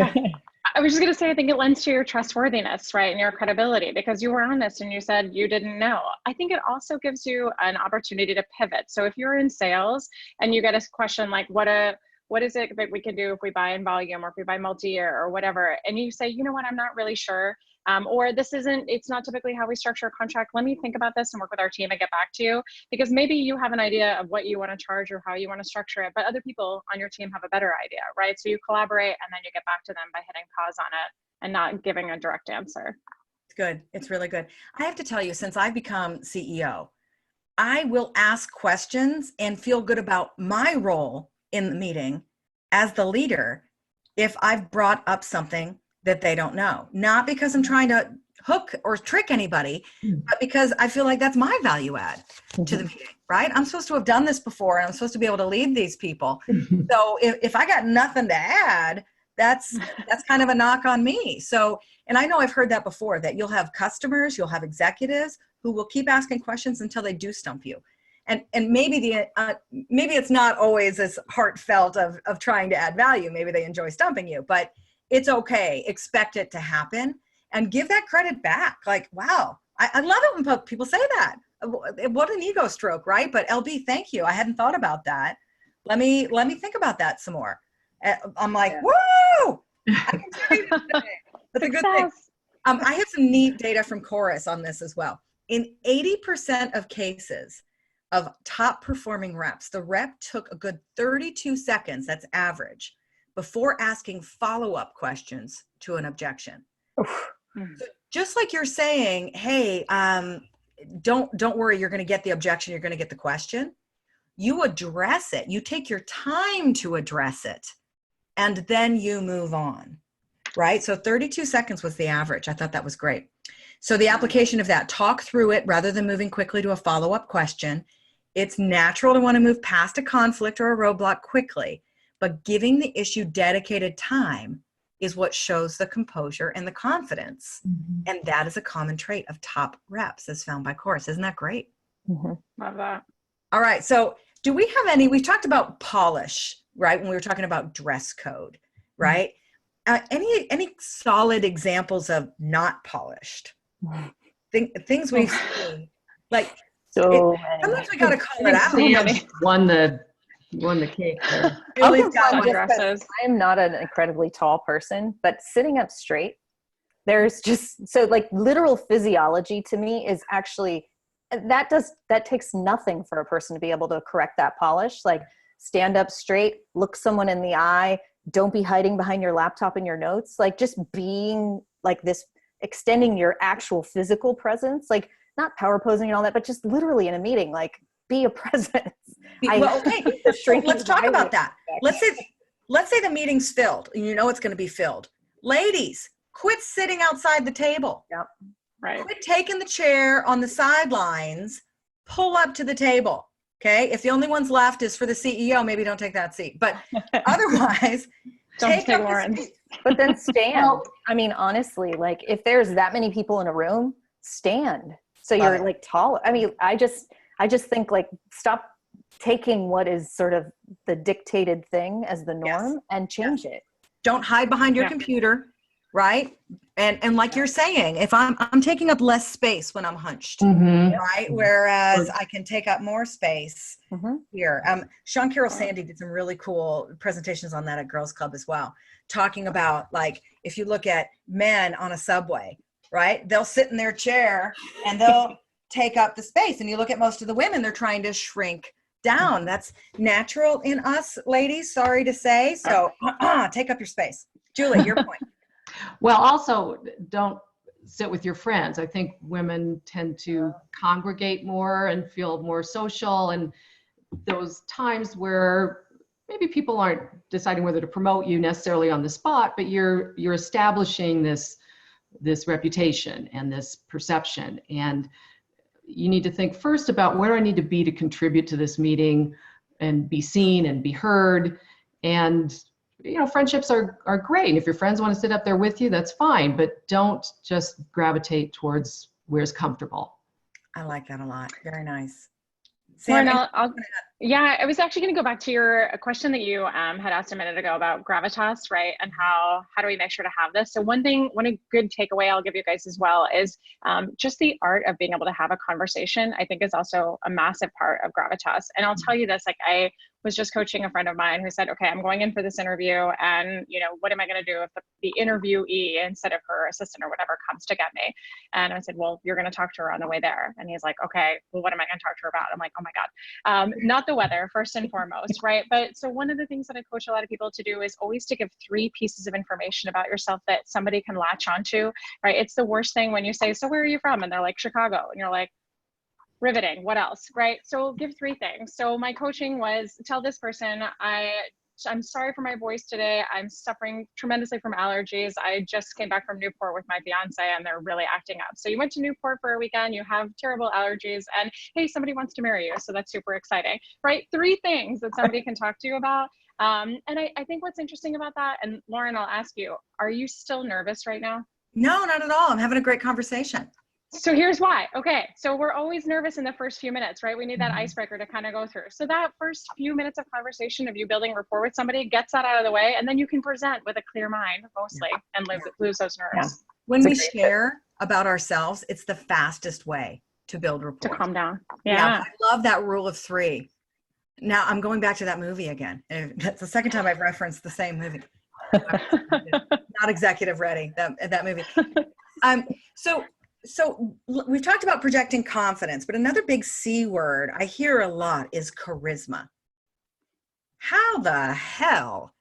I was just going to say, I think it lends to your trustworthiness, right? And your credibility, because you were honest and you said you didn't know. I think it also gives you an opportunity to pivot. So if you're in sales and you get a question like, what is it that we can do if we buy in volume or if we buy multi-year or whatever, and you say, you know what, I'm not really sure. Or it's not typically how we structure a contract. Let me think about this and work with our team and get back to you, because maybe you have an idea of what you want to charge or how you want to structure it, but other people on your team have a better idea, right? So you collaborate and then you get back to them by hitting pause on it and not giving a direct answer. It's good. It's really good. I have to tell you, since I've become CEO, I will ask questions and feel good about my role in the meeting as the leader if I've brought up something that they don't know, not because I'm trying to hook or trick anybody, but because I feel like that's my value add to the meeting, right? I'm supposed to have done this before and I'm supposed to be able to lead these people. So if I got nothing to add, that's kind of a knock on me. So, and I know I've heard that before, that you'll have customers, you'll have executives who will keep asking questions until they do stump you. And maybe maybe it's not always as heartfelt of trying to add value. Maybe they enjoy stumping you, but it's okay. Expect it to happen and give that credit back. Like, wow, I love it when people say that. What an ego stroke, right? But LB, thank you. I hadn't thought about that. Let me think about that some more. I'm like, woo! I can tell you today. That's a good thing. I have some neat data from Chorus on this as well. In 80% of cases of top performing reps, the rep took a good 32 seconds, that's average, before asking follow-up questions to an objection. So just like you're saying, hey, don't worry, you're going to get the objection, you're going to get the question. You address it. You take your time to address it, and then you move on, right? So 32 seconds was the average. I thought that was great. So the application of that, talk through it rather than moving quickly to a follow-up question. It's natural to want to move past a conflict or a roadblock quickly, but giving the issue dedicated time is what shows the composure and the confidence. And that is a common trait of top reps as found by Chorus. Isn't that great? Love that. All right. So do we have we talked about polish, right? When we were talking about dress code, right? Any solid examples of not polished? Things we've seen, like, sometimes we got to call it out. Won the cake there. I am not an incredibly tall person, but sitting up straight, there's just, so like literal physiology to me is actually that takes nothing for a person to be able to correct that polish. Like, stand up straight, look someone in the eye, don't be hiding behind your laptop and your notes. Like, just being like this, extending your actual physical presence, like not power posing and all that, but just literally in a meeting, like, be a presence. Well, okay, so let's talk about that. Let's say the meeting's filled, and you know it's going to be filled. Ladies, quit sitting outside the table. Yep. Right. Quit taking the chair on the sidelines, pull up to the table. Okay. If the only one's left is for the CEO, maybe don't take that seat. But otherwise, Don't take Lauren's. But then stand. I mean, honestly, like, if there's that many people in a room, stand. So you're like tall. I mean, I just think, like, stop taking what is sort of the dictated thing as the norm and change it. Don't hide behind your computer, right? And like you're saying, if I'm taking up less space when I'm hunched, right? Whereas I can take up more space here. Sean Carroll Sandy did some really cool presentations on that at Girls Club as well, talking about, like, if you look at men on a subway, right? They'll sit in their chair and they'll take up the space. And you look at most of the women, they're trying to shrink down. That's natural in us, ladies, sorry to say. So take up your space. Julie, your point. Well, also, don't sit with your friends. I think women tend to congregate more and feel more social, and those times where maybe people aren't deciding whether to promote you necessarily on the spot, but you're establishing this reputation and this perception, and you need to think first about where I need to be to contribute to this meeting and be seen and be heard. And friendships are great. And if your friends want to sit up there with you, that's fine, but don't just gravitate towards where's comfortable. I like that a lot. Very nice. Sam, yeah, I was actually going to go back to your question that you had asked a minute ago about gravitas, right? And how do we make sure to have this? So one good takeaway I'll give you guys as well is just the art of being able to have a conversation, I think, is also a massive part of gravitas. And I'll tell you this, like, I was just coaching a friend of mine who said, okay, I'm going in for this interview, and what am I going to do if the interviewee, instead of her assistant or whatever, comes to get me? And I said, well, you're going to talk to her on the way there. And he's like, okay, well, what am I going to talk to her about? I'm like, oh my God, not the weather, first and foremost, right? But so one of the things that I coach a lot of people to do is always to give 3 pieces of information about yourself that somebody can latch onto, right? It's the worst thing when you say, so where are you from? And they're like, Chicago. And you're like, riveting, what else, right? So give 3 things. So my coaching was, tell this person, I'm sorry for my voice today. I'm suffering tremendously from allergies. I just came back from Newport with my fiance and they're really acting up. So you went to Newport for a weekend, you have terrible allergies, and hey, somebody wants to marry you. So that's super exciting, right? 3 things that somebody can talk to you about. And I think what's interesting about that, and Lauren, I'll ask you, are you still nervous right now? No, not at all. I'm having a great conversation. So here's why. Okay. So we're always nervous in the first few minutes, right? We need that icebreaker to kind of go through. So that first few minutes of conversation of you building rapport with somebody gets that out of the way. And then you can present with a clear mind mostly and lose those nerves. Yeah. When we share about ourselves, it's the fastest way to build rapport. To calm down. Yeah. I love that rule of 3. Now I'm going back to that movie again. And that's the second time I've referenced the same movie. Not executive ready, that movie. So we've talked about projecting confidence, but another big C word I hear a lot is charisma. How the hell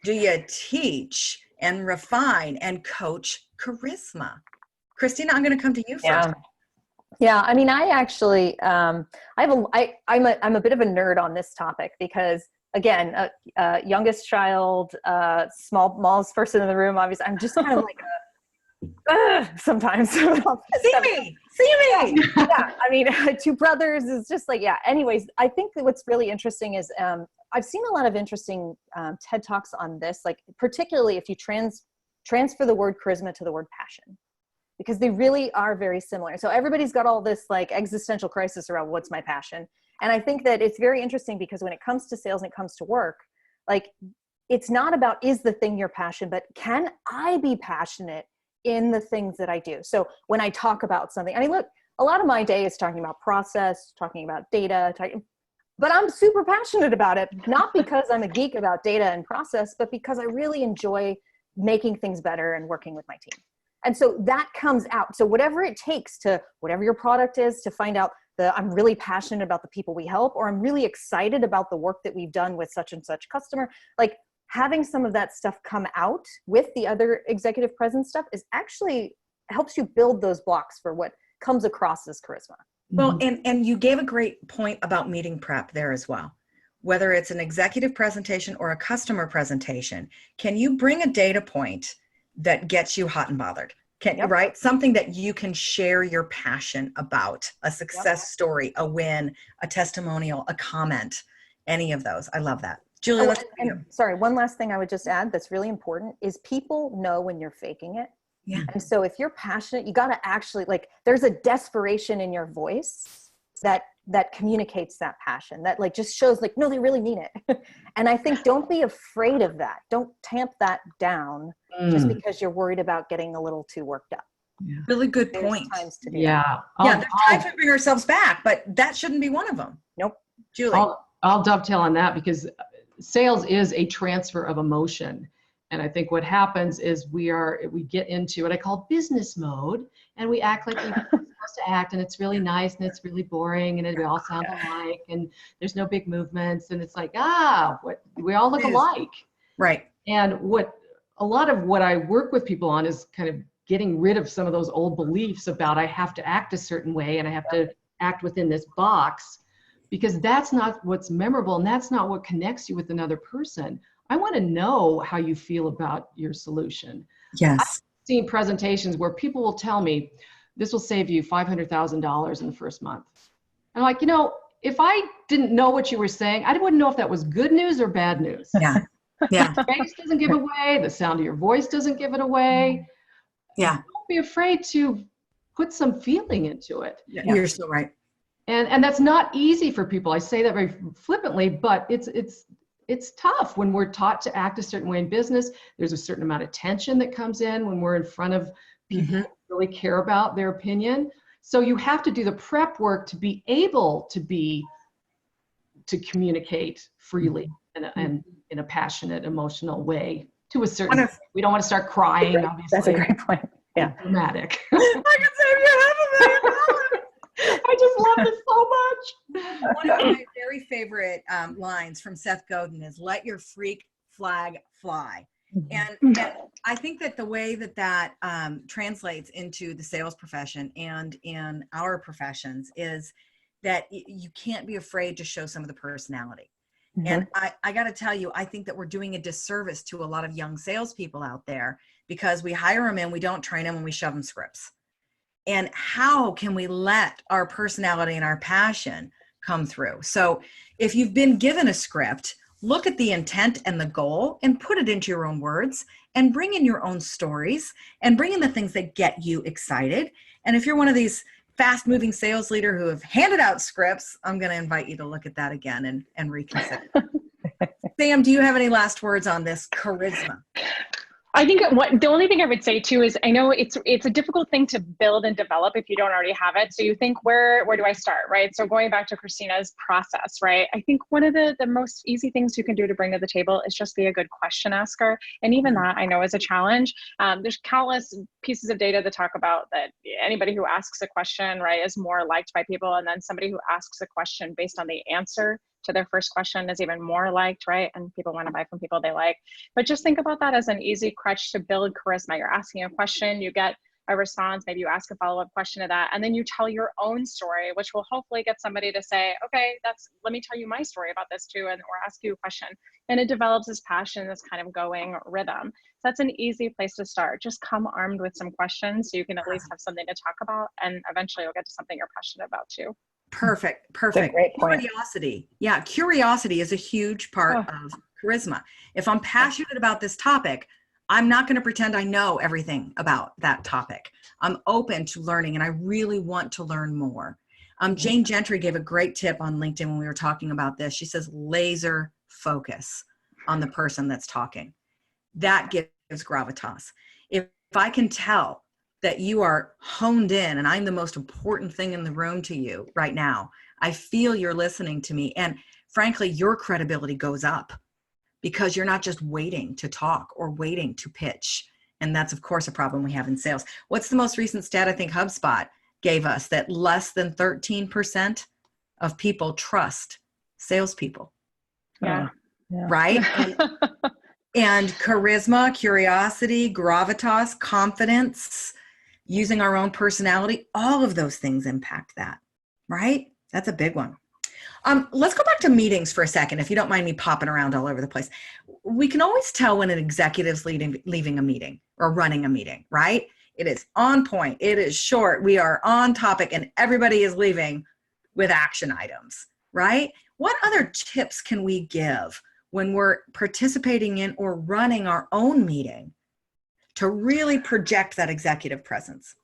do you teach and refine and coach charisma? Christina, I'm going to come to you first. Yeah. I mean, I actually, I'm a bit of a nerd on this topic because, again, youngest child, smallest person in the room, obviously, I'm just kind of like sometimes. See me. Yeah, I mean, 2 brothers is just like, yeah. Anyways, I think that what's really interesting is I've seen a lot of interesting TED Talks on this, like particularly if you transfer the word charisma to the word passion, because they really are very similar. So everybody's got all this like existential crisis around what's my passion. And I think that it's very interesting because when it comes to sales and it comes to work, like, it's not about is the thing your passion, but can I be passionate in the things that I do? So when I talk about something, I mean, look, a lot of my day is talking about process, talking about data, but I'm super passionate about it, not because I'm a geek about data and process, but because I really enjoy making things better and working with my team. And so that comes out. So whatever it takes to, whatever your product is, to find out I'm really passionate about the people we help, or I'm really excited about the work that we've done with such and such customer, like having some of that stuff come out with the other executive presence stuff is actually helps you build those blocks for what comes across as charisma. Well, and you gave a great point about meeting prep there as well. Whether it's an executive presentation or a customer presentation, can you bring a data point that gets you hot and bothered? Right? Something that you can share your passion about, a success story, a win, a testimonial, a comment, any of those. I love that. Julie, sorry, one last thing I would just add that's really important is people know when you're faking it. Yeah. And so if you're passionate, you got to actually, like, there's a desperation in your voice that communicates that passion, that like just shows like, no, they really mean it. And I think don't be afraid of that. Don't tamp that down just because you're worried about getting a little too worked up. Yeah. Really good There's point. times to do Yeah. There's times we bring ourselves back, but that shouldn't be one of them. Nope. Julie. I'll dovetail on that because sales is a transfer of emotion. And I think what happens is we get into what I call business mode, and we act like we're supposed to act, and it's really nice and it's really boring and we all sound alike and there's no big movements, and it's like, we all look alike. Right. And a lot of what I work with people on is kind of getting rid of some of those old beliefs about I have to act a certain way and I have to act within this box, because that's not what's memorable and that's not what connects you with another person. I want to know how you feel about your solution. Yes. I've seen presentations where people will tell me, this will save you $500,000 in the first month. I'm like, if I didn't know what you were saying, I wouldn't know if that was good news or bad news. Yeah. Yeah. The face doesn't give away. The sound of your voice doesn't give it away. Yeah. Don't be afraid to put some feeling into it. Yeah. You're so right. And that's not easy for people. I say that very flippantly, but it's tough when we're taught to act a certain way in business. There's a certain amount of tension that comes in when we're in front of people who really care about their opinion. So you have to do the prep work to be able to communicate freely and in a passionate, emotional way to a certain, we don't want to start crying, obviously. That's a great point. Yeah. Dramatic. I can save you $500,000. I just love it so much. One of my very favorite lines from Seth Godin is "Let your freak flag fly," and I think that the way that translates into the sales profession and in our professions is that you can't be afraid to show some of the personality. And I got to tell you, I think that we're doing a disservice to a lot of young salespeople out there because we hire them in, we don't train them, and we shove them scripts. And how can we let our personality and our passion come through? So if you've been given a script, look at the intent and the goal and put it into your own words and bring in your own stories and bring in the things that get you excited. And if you're one of these fast moving sales leader who have handed out scripts, I'm going to invite you to look at that again and reconsider. Sam, do you have any last words on this charisma? I think the only thing I would say too is I know it's a difficult thing to build and develop if you don't already have it. So you think, where do I start, right? So going back to Christina's process, right? I think one of the most easy things you can do to bring to the table is just be a good question asker. And even that I know is a challenge. There's countless pieces of data that talk about that anybody who asks a question, right, is more liked by people. And then somebody who asks a question based on the answer to their first question is even more liked, right? And people want to buy from people they like. But just think about that as an easy crutch to build charisma. You're asking a question, you get a response, maybe you ask a follow-up question to that, and then you tell your own story, which will hopefully get somebody to say, okay, let me tell you my story about this too, or ask you a question. And it develops this passion, this kind of going rhythm. So that's an easy place to start. Just come armed with some questions so you can at least have something to talk about, and eventually you'll get to something you're passionate about too. Perfect. Great point. Curiosity. Yeah, curiosity is a huge part of charisma. If I'm passionate about this topic, I'm not going to pretend I know everything about that topic. I'm open to learning, and I really want to learn more. Jane Gentry gave a great tip on LinkedIn when we were talking about this. She says, laser focus on the person that's talking. That gives gravitas. If I can tell that you are honed in and I'm the most important thing in the room to you right now, I feel you're listening to me. And frankly, your credibility goes up because you're not just waiting to talk or waiting to pitch. And that's, of course, a problem we have in sales. What's the most recent stat I think HubSpot gave us, that less than 13% of people trust salespeople? Yeah. Right? And charisma, curiosity, gravitas, confidence, using our own personality, all of those things impact that, right? That's a big one. Let's go back to meetings for a second, if you don't mind me popping around all over the place. We can always tell when an executive's leaving a meeting or running a meeting, right? It is on point, it is short, we are on topic, and everybody is leaving with action items, right? What other tips can we give when we're participating in or running our own meeting to really project that executive presence?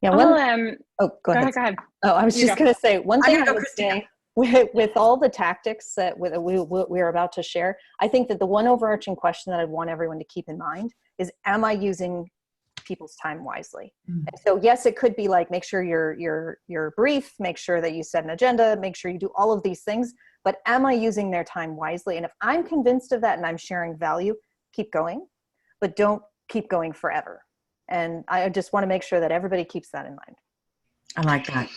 Yeah. Go ahead. Oh, I was just going to say one thing I would say with all the tactics that we're about to share. I think that the one overarching question that I'd want everyone to keep in mind is, am I using people's time wisely? And so yes, it could be like, make sure you're brief, make sure that you set an agenda, make sure you do all of these things, but am I using their time wisely? And if I'm convinced of that and I'm sharing value, keep going, but don't keep going forever. And I just want to make sure that everybody keeps that in mind. I like that.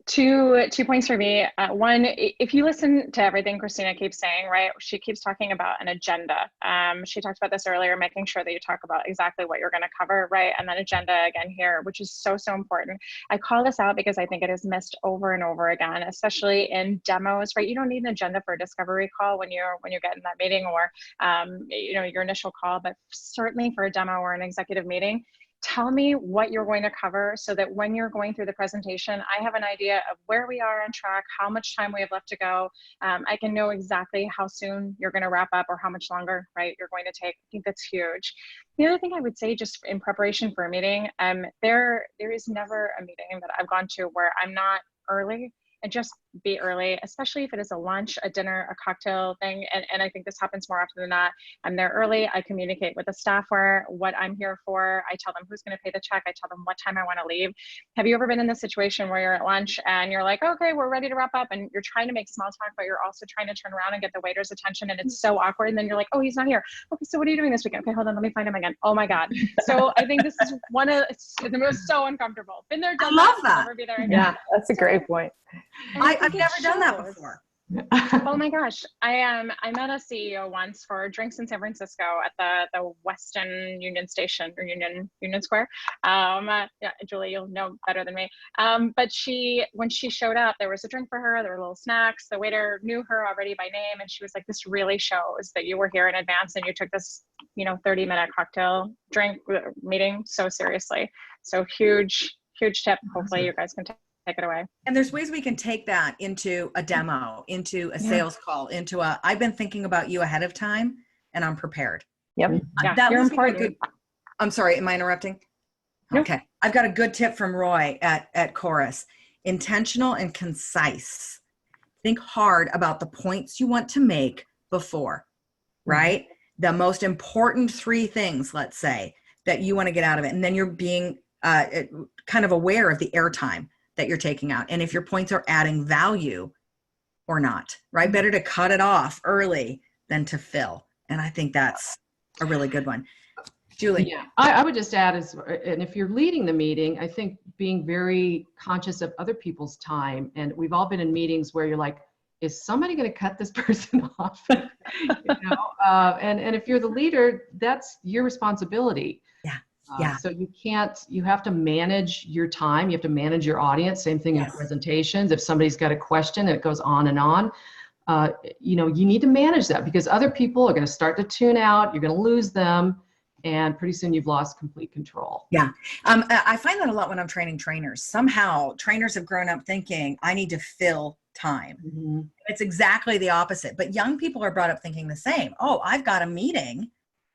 Two points for me. One, if you listen to everything Christina keeps saying, right, she keeps talking about an agenda. She talked about this earlier, making sure that you talk about exactly what you're going to cover, right? And then agenda again here, which is so important. I call this out because I think it is missed over and over again, especially in demos, right? You don't need an agenda for a discovery call when you get in that meeting, or your initial call, but certainly for a demo or an executive meeting. Tell me what you're going to cover so that when you're going through the presentation, I have an idea of where we are on track, how much time we have left to go. I can know exactly how soon you're going to wrap up or how much longer, right, you're going to take. I think that's huge. The other thing I would say, just in preparation for a meeting, there is never a meeting that I've gone to where I'm not early. And just be early, especially if it is a lunch, a dinner, a cocktail thing. And I think this happens more often than not. I'm there early. I communicate with the staff what I'm here for. I tell them who's going to pay the check. I tell them what time I want to leave. Have you ever been in this situation where you're at lunch and you're like, okay, we're ready to wrap up, and you're trying to make small talk, but you're also trying to turn around and get the waiter's attention, and it's so awkward. And then you're like, oh, he's not here. Okay, so what are you doing this weekend? Okay, hold on, let me find him again. Oh my God. So I think this is it was so uncomfortable. Been there, done I love that. that. Never be there again. Yeah, that's a great point. I've never done that before. Oh my gosh. I met a CEO once for drinks in San Francisco at the Weston Union Station, or Union Square. Yeah, Julie, you'll know better than me. But when she showed up, there was a drink for her, there were little snacks. The waiter knew her already by name, and she was like, this really shows that you were here in advance and you took this 30-minute cocktail drink meeting so seriously. So huge tip. Hopefully you guys can take it away. And there's ways we can take that into a demo, into a sales call, into I've been thinking about you ahead of time and I'm prepared. Yep. Yeah, that you're was important. I'm sorry, am I interrupting? No. Okay. I've got a good tip from Roy at Chorus. Intentional and concise. Think hard about the points you want to make before, right? The most important 3 things, let's say, that you want to get out of it. And then you're being kind of aware of the airtime that you're taking out, and if your points are adding value or not, right? Better to cut it off early than to fill. And I think that's a really good one. Julie. Yeah, I would just add, and if you're leading the meeting, I think being very conscious of other people's time. And we've all been in meetings where you're like, is somebody going to cut this person off? And if you're the leader, that's your responsibility. Yeah. So you have to manage your time. You have to manage your audience. Same thing in presentations. If somebody's got a question and it goes on and on, you need to manage that, because other people are going to start to tune out. You're going to lose them. And pretty soon you've lost complete control. Yeah. I find that a lot when I'm training trainers. Somehow trainers have grown up thinking I need to fill time. Mm-hmm. It's exactly the opposite. But young people are brought up thinking the same. Oh, I've got a meeting.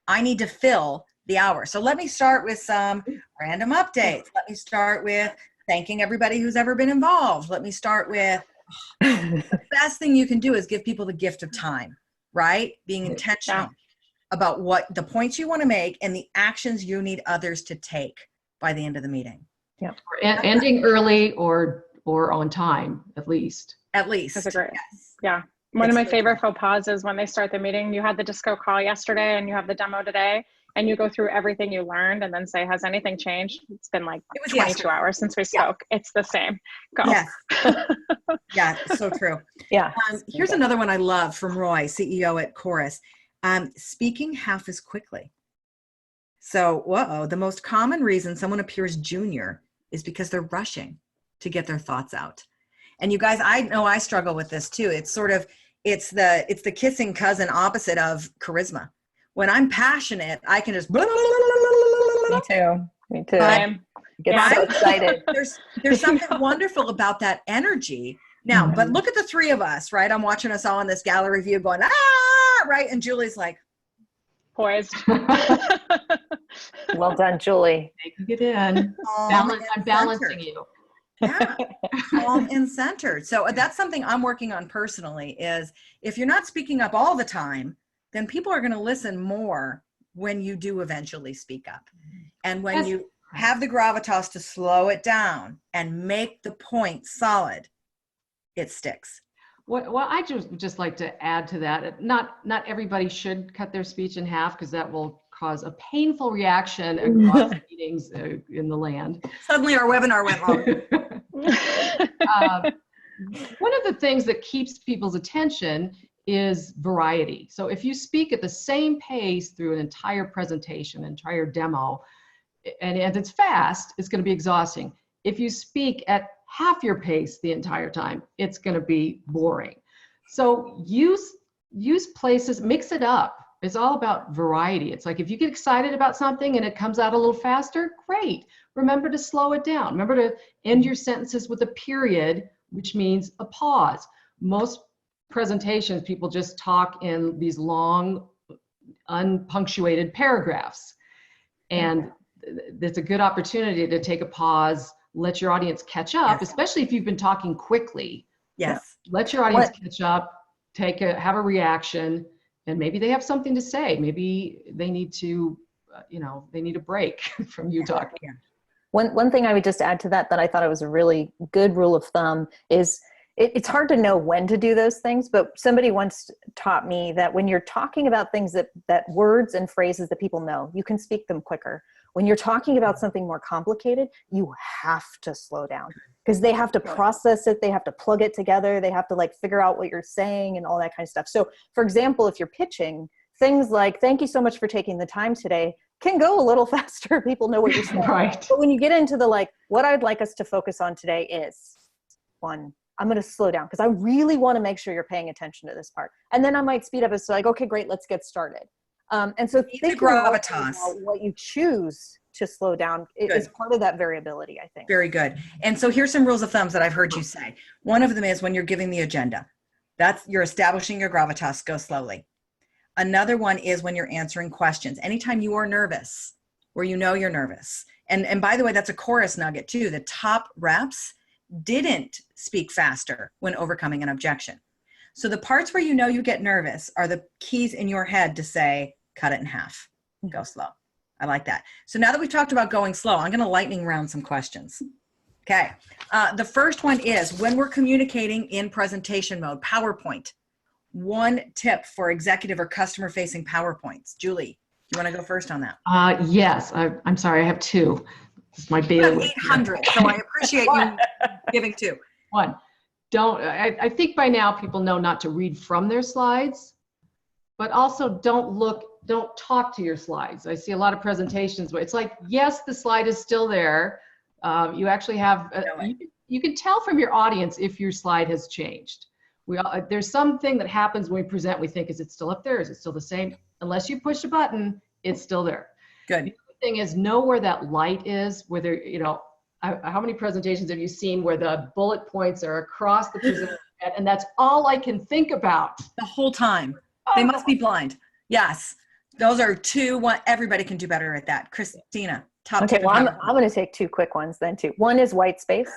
I need to fill the hour. So let me start with some random updates. Let me start with thanking everybody who's ever been involved. Let me start with the best thing you can do is give people the gift of time, right? Being intentional about what the points you want to make and the actions you need others to take by the end of the meeting. Yeah. Or ending early or on time, at least. At least. That's a great. Yeah. One of my favorite faux pas is when they start the meeting, you had the disco call yesterday and you have the demo today, and you go through everything you learned and then say, has anything changed? It's been like 22 hours since we spoke. Yeah. It's the same. Go. Yes. Yeah, so true. Yeah. Here's another one I love from Roy, CEO at Chorus. Speaking half as quickly. So, the most common reason someone appears junior is because they're rushing to get their thoughts out. And you guys, I know I struggle with this too. It's sort of, it's the kissing cousin opposite of charisma. When I'm passionate, I can just. Me too. Get so excited. There's something wonderful about that energy. Now, but look at the three of us, right? I'm watching us all in this gallery view going, right? And Julie's like, poised. Well done, Julie. Taking it in. I'm balancing you. Yeah, calm and centered. So that's something I'm working on personally is if you're not speaking up all the time, then people are going to listen more when you do eventually speak up. And when you have the gravitas to slow it down and make the point solid, it sticks. Well, I just like to add to that. Not everybody should cut their speech in half because that will cause a painful reaction across meetings in the land. Suddenly our webinar went long. One of the things that keeps people's attention is variety. So if you speak at the same pace through an entire presentation, entire demo, and it's fast, it's going to be exhausting. If you speak at half your pace the entire time, it's going to be boring. So use places, mix it up. It's all about variety. It's like if you get excited about something and it comes out a little faster, great. Remember to slow it down. Remember to end your sentences with a period, which means a pause. Most presentations, people just talk in these long, unpunctuated paragraphs. And it's a good opportunity to take a pause, let your audience catch up, especially if you've been talking quickly. Yes. Let your audience catch up, have a reaction, and maybe they have something to say. Maybe they need to, they need a break from you talking. Yeah. One thing I would just add to that I thought it was a really good rule of thumb is it's hard to know when to do those things, but somebody once taught me that when you're talking about things that words and phrases that people know, you can speak them quicker. When you're talking about something more complicated, you have to slow down because they have to process it. They have to plug it together. They have to figure out what you're saying and all that kind of stuff. So for example, if you're pitching, things like, thank you so much for taking the time today can go a little faster. People know what you're saying. Right. But when you get into the what I'd like us to focus on today is one, I'm going to slow down because I really want to make sure you're paying attention to this part. And then I might speed up. It's okay, great, let's get started. And so think about what you choose to slow down is part of that variability, I think. Very good. And so here's some rules of thumbs that I've heard you say. One of them is when you're giving the agenda. You're establishing your gravitas, go slowly. Another one is when you're answering questions. Anytime you are nervous, or you know you're nervous. And by the way, that's a chorus nugget too. The top reps didn't speak faster when overcoming an objection. So the parts where you know you get nervous are the keys in your head to say, cut it in half, go slow. I like that. So now that we've talked about going slow, I'm going to lightning round some questions. Okay. The first one is when we're communicating in presentation mode, PowerPoint. One tip for executive or customer facing PowerPoints. Julie, do you want to go first on that? Yes. I'm sorry. I have two. It's my bailiwick. 800. So I appreciate you giving two. One. I think by now people know not to read from their slides, but also don't talk to your slides. I see a lot of presentations where it's like, yes, the slide is still there. You actually have, you can tell from your audience if your slide has changed. There's something that happens when we present, we think, is it still up there? Is it still the same? Unless you push a button, it's still there. Good. The other thing is know where that light is, whether, how many presentations have you seen where the bullet points are across the presenter and that's all I can think about? The whole time. They must be blind. Yes. Those are two. Everybody can do better at that. Christina, top Okay, tip. well, I'm going to take two quick ones then too. One is white space.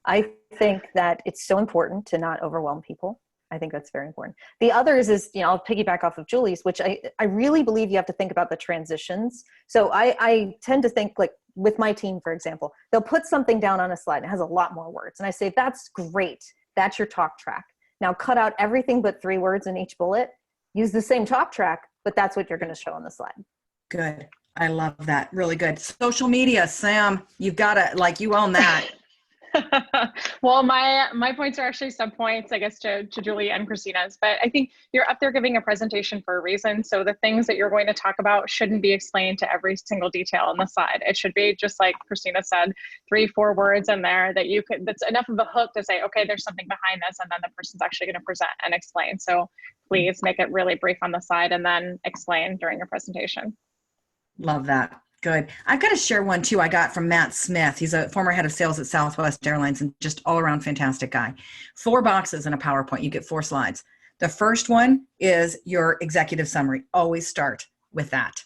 I think that it's so important to not overwhelm people. I think that's very important. The other is I'll piggyback off of Julie's, which I really believe you have to think about the transitions. So I tend to think with my team, for example, they'll put something down on a slide and it has a lot more words. And I say, that's great. That's your talk track. Now cut out everything but 3 words in each bullet, use the same talk track, but that's what you're going to show on the slide. Good. I love that. Really good. Social media, Sam, you've got to, like, you own that. Well, my points are actually sub points, I guess, to Julie and Christina's, but I think you're up there giving a presentation for a reason. So the things that you're going to talk about shouldn't be explained to every single detail on the slide. It should be just like Christina said, 3-4 words in there that you could, that's enough of a hook to say, okay, there's something behind this. And then the person's actually going to present and explain. So please make it really brief on the slide and then explain during your presentation. Love that. Good. I've got to share one too I got from Matt Smith. He's a former head of sales at Southwest Airlines and just all around fantastic guy. 4 boxes in a PowerPoint. You get 4 slides. The first one is your executive summary. Always start with that,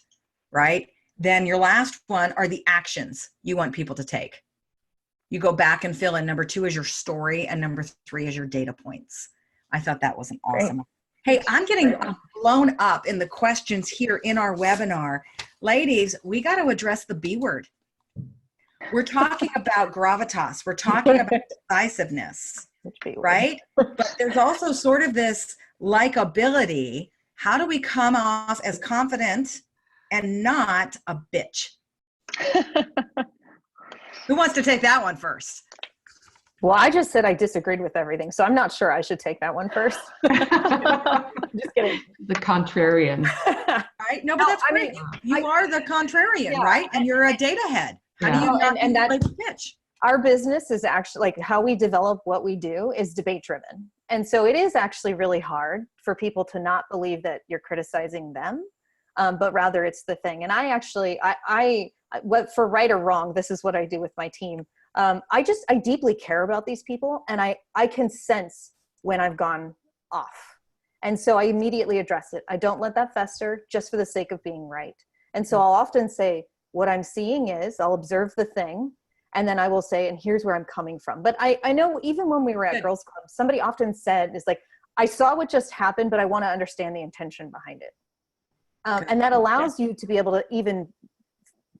right? Then your last one are the actions you want people to take. You go back and fill in. Number 2 is your story, and number 3 is your data points. I thought that was an awesome one. Hey, I'm getting blown up in the questions here in our webinar. Ladies, we got to address the B word. We're talking about gravitas. We're talking about decisiveness, right? But there's also sort of this likability. How do we come off as confident and not a bitch? Who wants to take that one first? Well, I just said I disagreed with everything, so I'm not sure I should take that one first. Just kidding. The contrarian. Right? No, but that's great. You are the contrarian, right? And you're a data head. How do you not and that like pitch? Our business is actually, like, how we develop what we do is debate driven. And so it is actually really hard for people to not believe that you're criticizing them, but rather it's the thing. And I actually, what, for right or wrong, this is what I do with my team. I deeply care about these people, and I can sense when I've gone off. And so I immediately address it. I don't let that fester just for the sake of being right. And so I'll often say, what I'm seeing is, I'll observe the thing, and then I will say, and here's where I'm coming from. But I know even when we were at GirlsClub, somebody often said, is like, I saw what just happened, but I want to understand the intention behind it. And that allows you to be able to even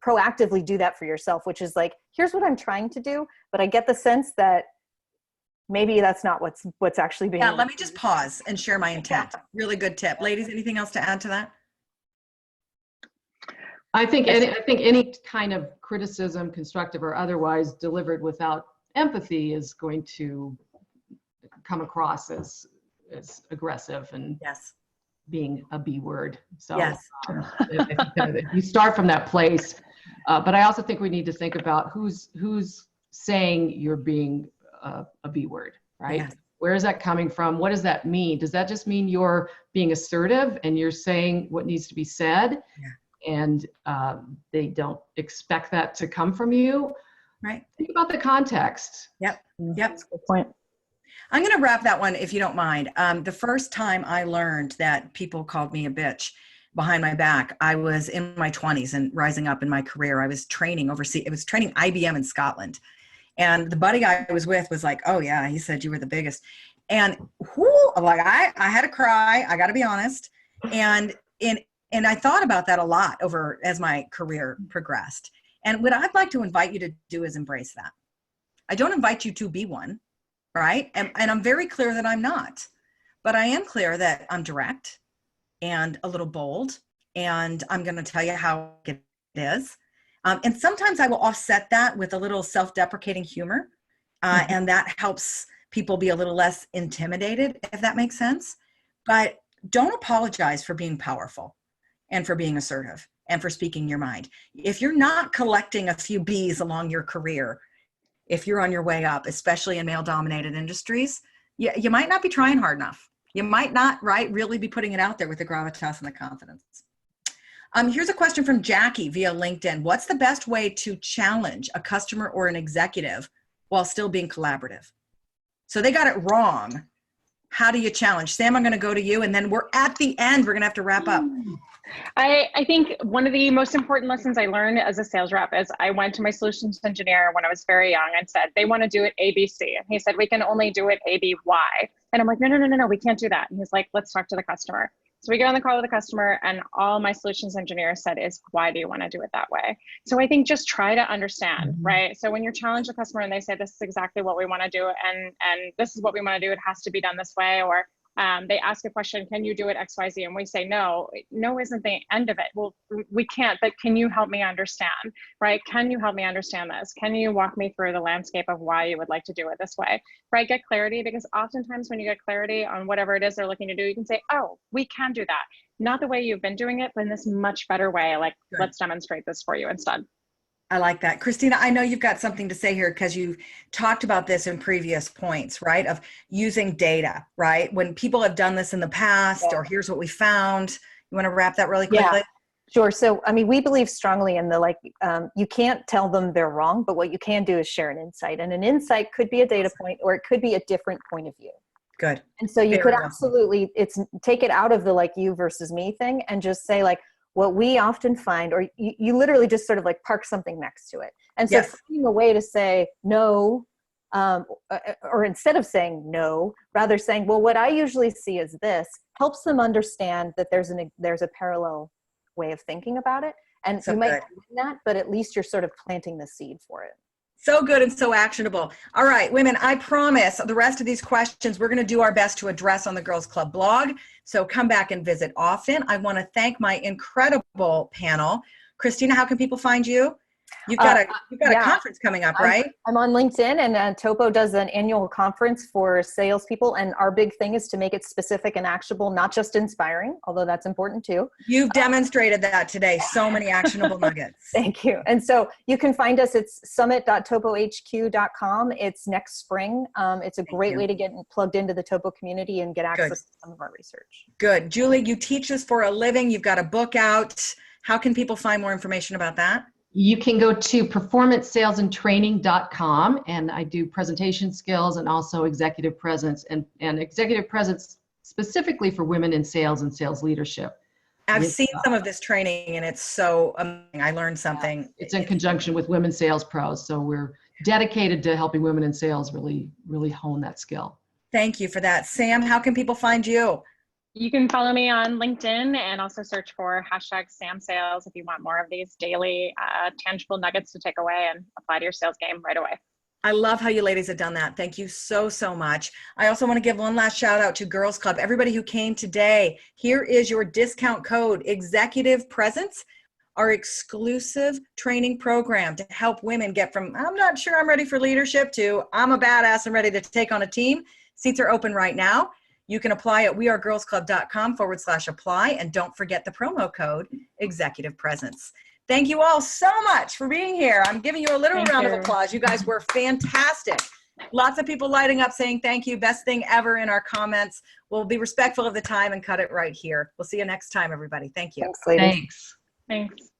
proactively do that for yourself, which is like, here's what I'm trying to do, but I get the sense that maybe that's not what's actually being. Yeah, let me just pause and share my intent. Really good tip. Ladies, anything else to add to that? I think any kind of criticism, constructive or otherwise, delivered without empathy is going to come across as aggressive and being a B word. So if you start from that place, but I also think we need to think about who's saying you're being a B word, right? Yes. Where is that coming from? What does that mean? Does that just mean you're being assertive and you're saying what needs to be said? Yeah. And they don't expect that to come from you? Right. Think about the context. Yep. That's a good point. I'm going to wrap that one, if you don't mind. The first time I learned that people called me a bitch behind my back, I was in my 20s and rising up in my career. I was training overseas. It was training IBM in Scotland. And the buddy I was with was like, oh yeah, he said you were the biggest. And like I had to cry, I got to be honest. And I thought about that a lot over as my career progressed. And what I'd like to invite you to do is embrace that. I don't invite you to be one, right? And I'm very clear that I'm not, but I am clear that I'm direct and a little bold, and I'm going to tell you how it is. And sometimes I will offset that with a little self-deprecating humor, and that helps people be a little less intimidated, if that makes sense. But don't apologize for being powerful and for being assertive and for speaking your mind. If you're not collecting a few B's along your career, if you're on your way up, especially in male-dominated industries, you might not be trying hard enough. You might not, really be putting it out there with the gravitas and the confidence. Here's a question from Jackie via LinkedIn. What's the best way to challenge a customer or an executive while still being collaborative? So they got it wrong. How do you challenge? Sam, I'm going to go to you, and then we're at the end. We're going to have to wrap up. I think one of the most important lessons I learned as a sales rep is I went to my solutions engineer when I was very young and said, they want to do it ABC. And he said, we can only do it ABY. And I'm like, no, we can't do that. And he's like, let's talk to the customer. So we get on the call with the customer, and all my solutions engineer said is, why do you want to do it that way? So I think just try to understand, right? So when you challenge the customer and they say, this is exactly what we want to do, and this is what we want to do, it has to be done this way, or they ask a question, can you do it X, Y, Z? And we say, no isn't the end of it. Well, we can't, but can you help me understand, right? Can you help me understand this? Can you walk me through the landscape of why you would like to do it this way, right? Get clarity, because oftentimes when you get clarity on whatever it is they're looking to do, you can say, oh, we can do that. Not the way you've been doing it, but in this much better way. Like, Good. Let's demonstrate this for you instead. I like that. Christina, I know you've got something to say here because you've talked about this in previous points, right? Of using data, right? When people have done this in the past, or here's what we found. You want to wrap that really quickly? Yeah, sure. So, I mean, we believe strongly in the, you can't tell them they're wrong, but what you can do is share an insight. And an insight could be a data point, or it could be a different point of view. Good. And so you Very could well. absolutely, take it out of the like you versus me thing and just say like, what we often find, or you literally just sort of like park something next to it. And so finding a way to say no, or instead of saying no, rather saying, well, what I usually see is this, helps them understand that there's a parallel way of thinking about it. And So you might good. do that, but at least you're sort of planting the seed for it. So good and so actionable. All right, women, I promise the rest of these questions we're going to do our best to address on the Girls Club blog. So come back and visit often. I want to thank my incredible panel. Christina, how can people find you? You've got a conference coming up, right? I'm on LinkedIn, and Topo does an annual conference for salespeople. And our big thing is to make it specific and actionable, not just inspiring, although that's important too. You've demonstrated that today. So many actionable nuggets. Thank you. And so you can find us, it's summit.topohq.com. It's next spring. It's a great way to get plugged into the Topo community and get access to some of our research. Good. Julie, you teach this for a living. You've got a book out. How can people find more information about that? You can go to performancesalesandtraining.com, and I do presentation skills and also executive presence, and executive presence specifically for women in sales and sales leadership. I've seen some of this training, and it's so amazing. I learned something. It's in conjunction with Women Sales Pros, so we're dedicated to helping women in sales really hone that skill. Thank you for that. Sam, how can people find you? You can follow me on LinkedIn and also search for #SamSales if you want more of these daily tangible nuggets to take away and apply to your sales game right away. I love how you ladies have done that. Thank you so, so much. I also want to give one last shout out to Girls Club. Everybody who came today, here is your discount code, Executive Presence, our exclusive training program to help women get from, I'm not sure I'm ready for leadership, to I'm a badass and ready to take on a team. Seats are open right now. You can apply at wearegirlsclub.com/apply. And don't forget the promo code, Executive Presence. Thank you all so much for being here. I'm giving you a literal round of applause. You guys were fantastic. Lots of people lighting up saying thank you. Best thing ever in our comments. We'll be respectful of the time and cut it right here. We'll see you next time, everybody. Thank you. Thanks, ladies. Thanks. Thanks.